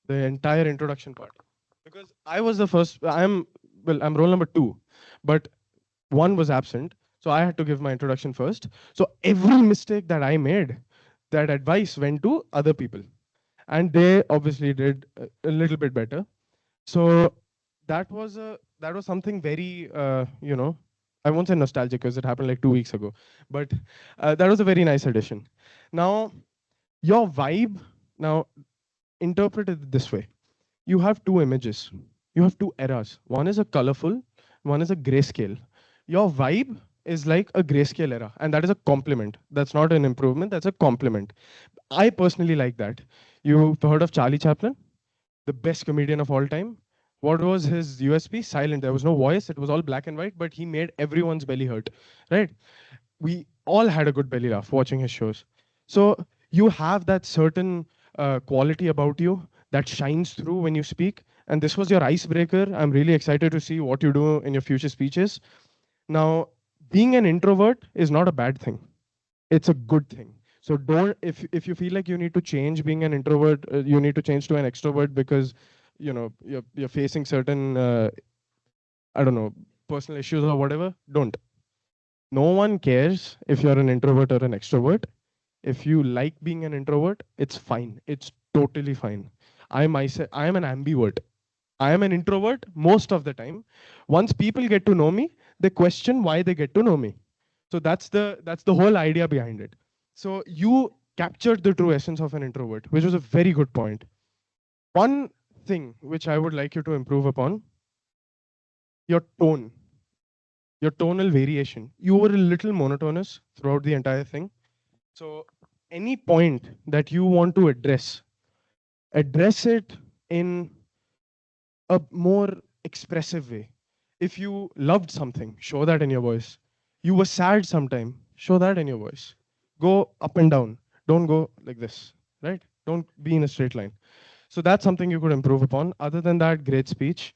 the entire introduction part. Because I was the first, I'm roll number 2, but 1 was absent. So I had to give my introduction first. So every mistake that I made, that advice went to other people. And they obviously did a little bit better. So that was something very, I won't say nostalgic because it happened like 2 weeks ago, but that was a very nice addition. Now, your vibe, now interpret it this way. You have 2 images. You have 2 eras. One is a colorful, one is a grayscale. Your vibe is like a grayscale era, and that is a compliment. That's not an improvement, that's a compliment. I personally like that. You've heard of Charlie Chaplin, the best comedian of all time? What was his USP? Silent. There was no voice. It was all black and white, but he made everyone's belly hurt, right? We all had a good belly laugh watching his shows. So you have that certain quality about you that shines through when you speak. And this was your icebreaker. I'm really excited to see what you do in your future speeches. Now, being an introvert is not a bad thing. It's a good thing. So don't, if you feel like you need to change being an introvert, you need to change to an extrovert because you're facing certain I don't know, personal issues or whatever. Don't. No one cares if you're an introvert or an extrovert. If you like being an introvert, it's fine. It's totally fine. I am an ambivert. I am an introvert most of the time. Once people get to know me, they question why they get to know me. So that's the whole idea behind it. So you captured the true essence of an introvert, which was a very good point. One thing which I would like you to improve upon, your tone, your tonal variation. You were a little monotonous throughout the entire thing. So any point that you want to address it in a more expressive way. If you loved something, show that in your voice. You were sad sometime, show that in your voice. Go up and down. Don't go like this, right? Don't be in a straight line. So that's something you could improve upon. Other than that, great speech.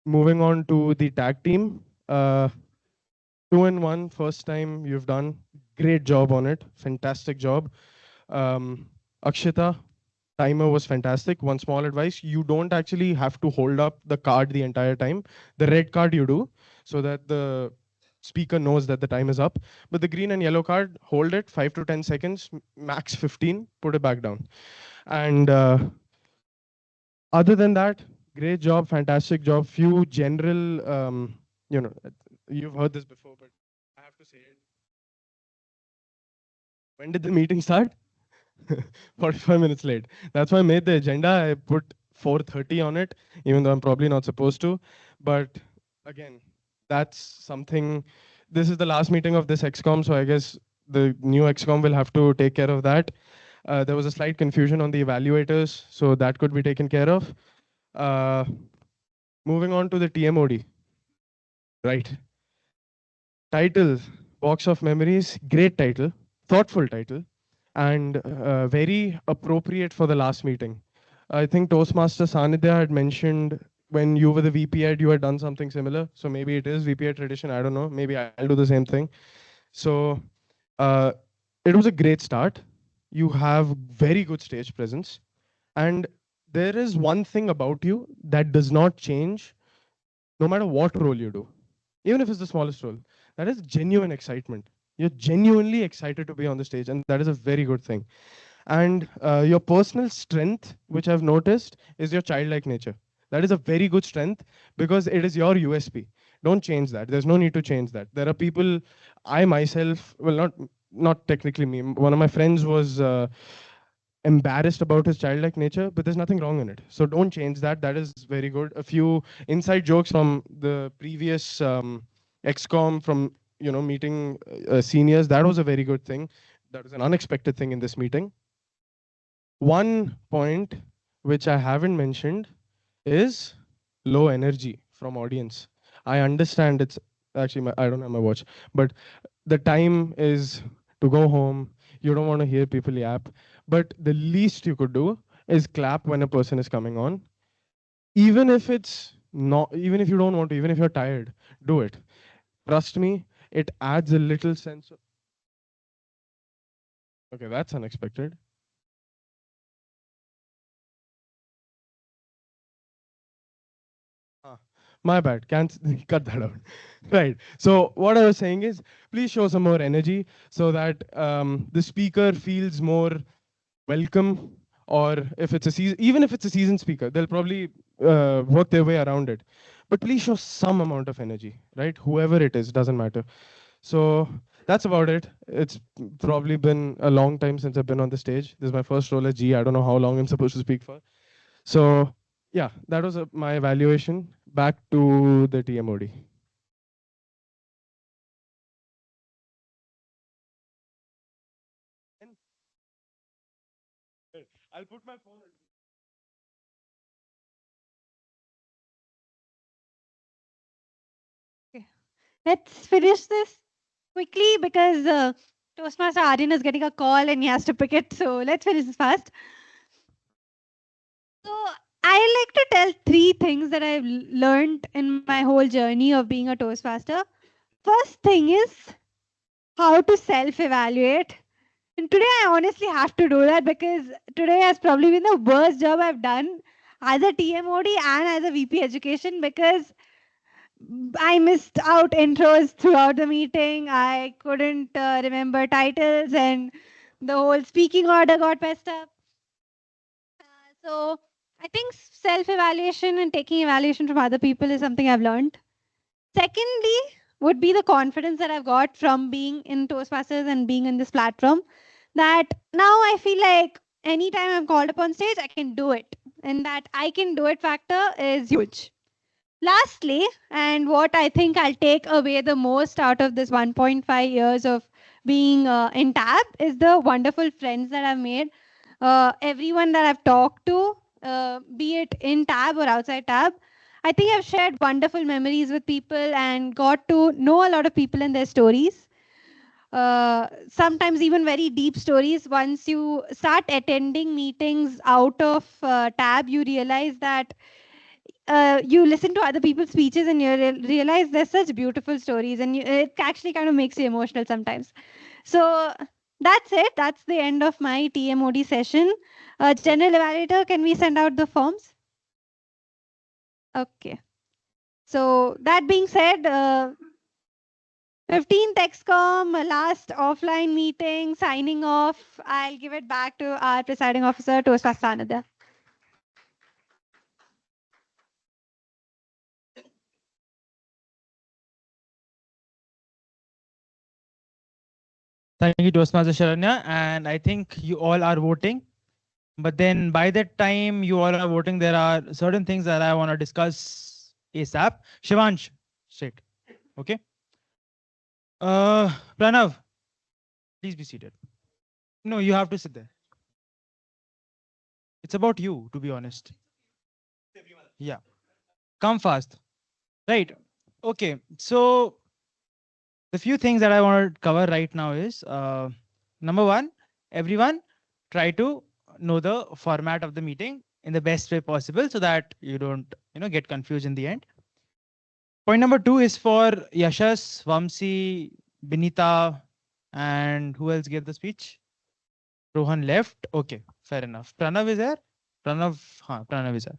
Moving on to the tag team. 2-in-1, first time you've done. Great job on it. Fantastic job. Akshita, timer was fantastic. One small advice, you don't actually have to hold up the card the entire time. The red card you do, so that the speaker knows that the time is up. But the green and yellow card, hold it 5 to 10 seconds, max 15, put it back down. And other than that, great job, fantastic job. Few general, you've heard this before, but I have to say it. When did the meeting start? 45 minutes late. That's why I made the agenda. I put 4:30 on it, even though I'm probably not supposed to. But again, that's something. This is the last meeting of this XCOM, so I guess the new XCOM will have to take care of that. There was a slight confusion on the evaluators, so that could be taken care of. Moving on to the TMoD. Right. Title, Box of Memories, great title, thoughtful title, and very appropriate for the last meeting. I think Toastmaster Sanidhya had mentioned when you were the VP Ed, you had done something similar. So maybe it is VP Ed tradition. I don't know. Maybe I'll do the same thing. So it was a great start. You have very good stage presence. And there is one thing about you that does not change no matter what role you do, even if it's the smallest role. That is genuine excitement. You're genuinely excited to be on the stage, and that is a very good thing. And your personal strength, which I've noticed, is your childlike nature. That is a very good strength because it is your USP. Don't change that. There's no need to change that. There are people, I myself, well, not technically me. One of my friends was embarrassed about his childlike nature, but there's nothing wrong in it. So don't change that. That is very good. A few inside jokes from the previous XCOM from meeting seniors. That was a very good thing. That was an unexpected thing in this meeting. One point which I haven't mentioned is low energy from audience. I understand it's actually I don't have my watch, but the time is to go home. You don't want to hear people yap, but the least you could do is clap when a person is coming on. Even if it's not, even if you don't want to, even if you're tired, do it. Trust me, it adds a little sense of. Okay, that's unexpected. My bad. Can't cut that out. Right. So what I was saying is, please show some more energy so that the speaker feels more welcome. Or if it's a season, even if it's a seasoned speaker, they'll probably work their way around it. But please show some amount of energy, right? Whoever it is, doesn't matter. So that's about it. It's probably been a long time since I've been on the stage. This is my first role as G. I don't know how long I'm supposed to speak for. So yeah, that was my evaluation. Back to the TMoD. I'll put my phone. Okay. Let's finish this quickly because Toastmaster Aryan is getting a call and he has to pick it. So let's finish this fast. So I like to tell 3 things that I've learned in my whole journey of being a Toastmaster. First thing is how to self-evaluate. And today I honestly have to do that because today has probably been the worst job I've done as a TMoD and as a VP education because I missed out intros throughout the meeting. I couldn't remember titles and the whole speaking order got messed up. So I think self-evaluation and taking evaluation from other people is something I've learned. Secondly, would be the confidence that I've got from being in Toastmasters and being in this platform, that now I feel like anytime I'm called upon stage, I can do it. And that I can do it factor is huge. Lastly, and what I think I'll take away the most out of this 1.5 years of being in TAB is the wonderful friends that I've made. Everyone that I've talked to, be it in TAB or outside TAB, I think I've shared wonderful memories with people and got to know a lot of people and their stories. Sometimes even very deep stories. Once you start attending meetings out of TAB, you realize that you listen to other people's speeches and you realize there's such beautiful stories and it actually kind of makes you emotional sometimes. So that's it. That's the end of my TMoD session. General Evaluator, can we send out the forms? Okay. So that being said, 15th XCOM, last offline meeting, signing off. I'll give it back to our presiding officer, Toastmaster Sanidhya. Thank you, Toastmaster Sharanya. And I think you all are voting. But then by that time you all are voting, there are certain things that I want to discuss ASAP. Shivansh, straight. Okay. Pranav, please be seated. No, you have to sit there. It's about you, to be honest. Yeah. Come fast. Right. Okay. So the few things that I want to cover right now is number one, everyone try to know the format of the meeting in the best way possible so that you don't get confused in the end. Point number two is for Yashas, Vamsi, Binitha, and who else gave the speech? Rohan left. Okay, fair enough. Pranav is there? Pranav is there.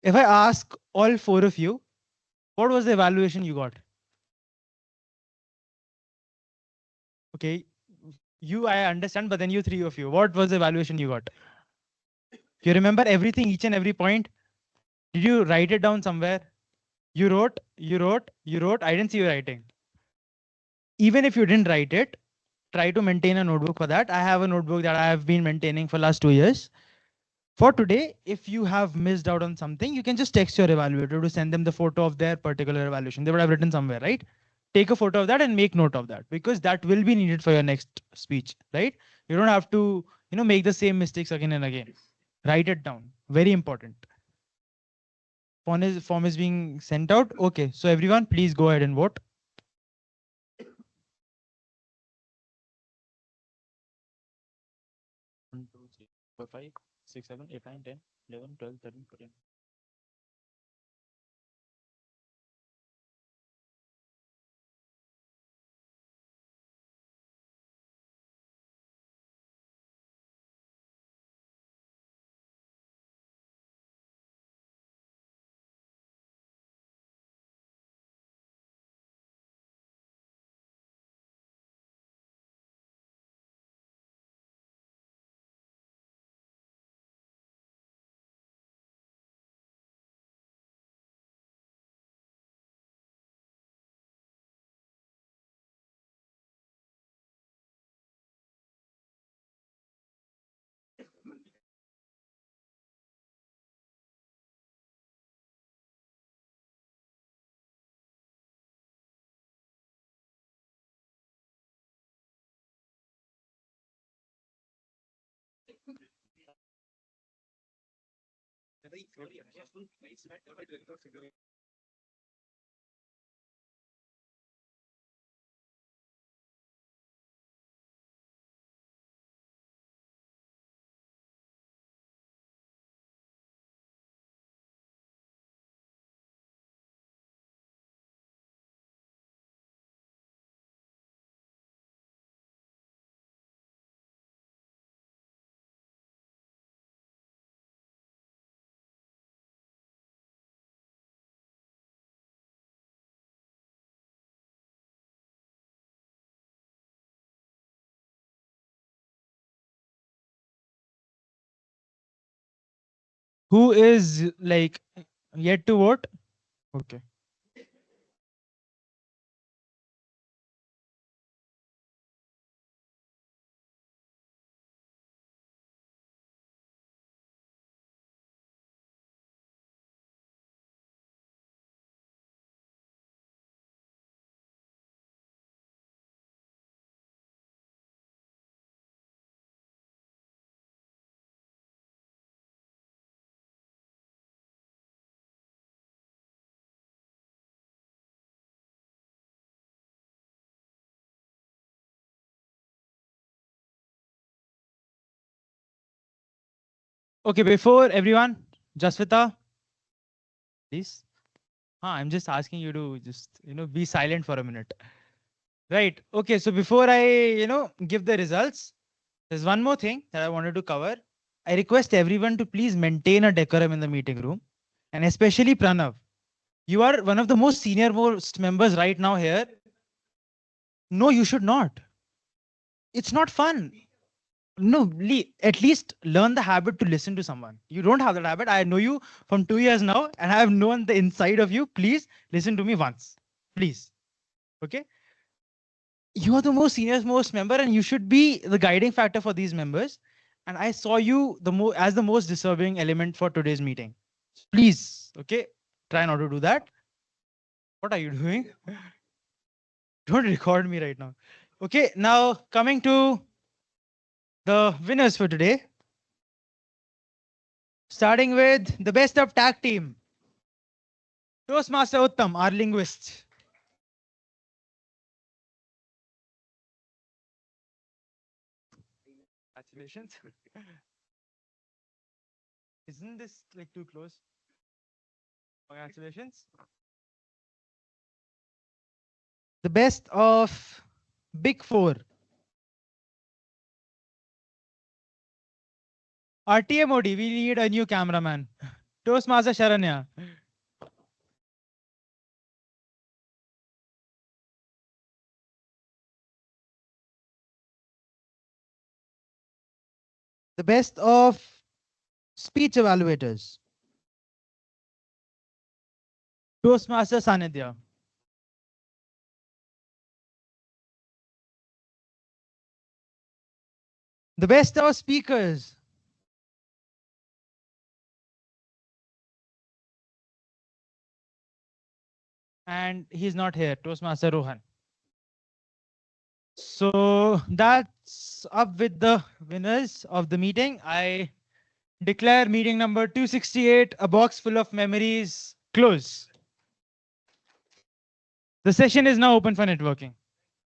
If I ask all 4 of you, what was the evaluation you got? Okay, You, I understand, but then you three of you, what was the evaluation you got? You remember everything, each and every point? Did you write it down somewhere? You wrote, you wrote, you wrote. I didn't see you writing. Even if you didn't write it, try to maintain a notebook for that. I have a notebook that I have been maintaining for last 2 years. For today, if you have missed out on something, you can just text your evaluator to send them the photo of their particular evaluation. They would have written somewhere, right? Take a photo of that and make note of that, because that will be needed for your next speech, right? You don't have to, make the same mistakes again and again. Write it down. Very important. Form is being sent out. Okay, so everyone, please go ahead and vote. One, two, three, four, 5, 6, 7, 8, 9, 10, 11, 12, 13, 14. Who is like yet to vote? Okay. Okay, before everyone, Jaswita, please. I'm just asking you to just, be silent for a minute. Right. Okay. So before I, give the results, there's one more thing that I wanted to cover. I request everyone to please maintain a decorum in the meeting room, and especially Pranav. You are one of the most senior most members right now here. No, you should not. It's not fun. No, at least learn the habit to listen to someone. You don't have that habit. I know you from 2 years now, and I have known the inside of you. Please listen to me once. Please. Okay. You are the most senior most member, and you should be the guiding factor for these members. And I saw you as the most deserving element for today's meeting. Please, okay, try not to do that. What are you doing? Don't record me right now. Okay, now coming to the winners for today. Starting with the best of tag team. Toastmaster Utham, our linguist. Congratulations. Isn't this like too close? Congratulations. The best of Big Four. Our TMoD, we need a new cameraman. Toastmaster Sharanya. The best of speech evaluators. Toastmaster Sanidhya. The best of speakers. And he's not here, Toastmaster Rohan. So that's up with the winners of the meeting. I declare meeting number 268, a box full of memories, close. The session is now open for networking.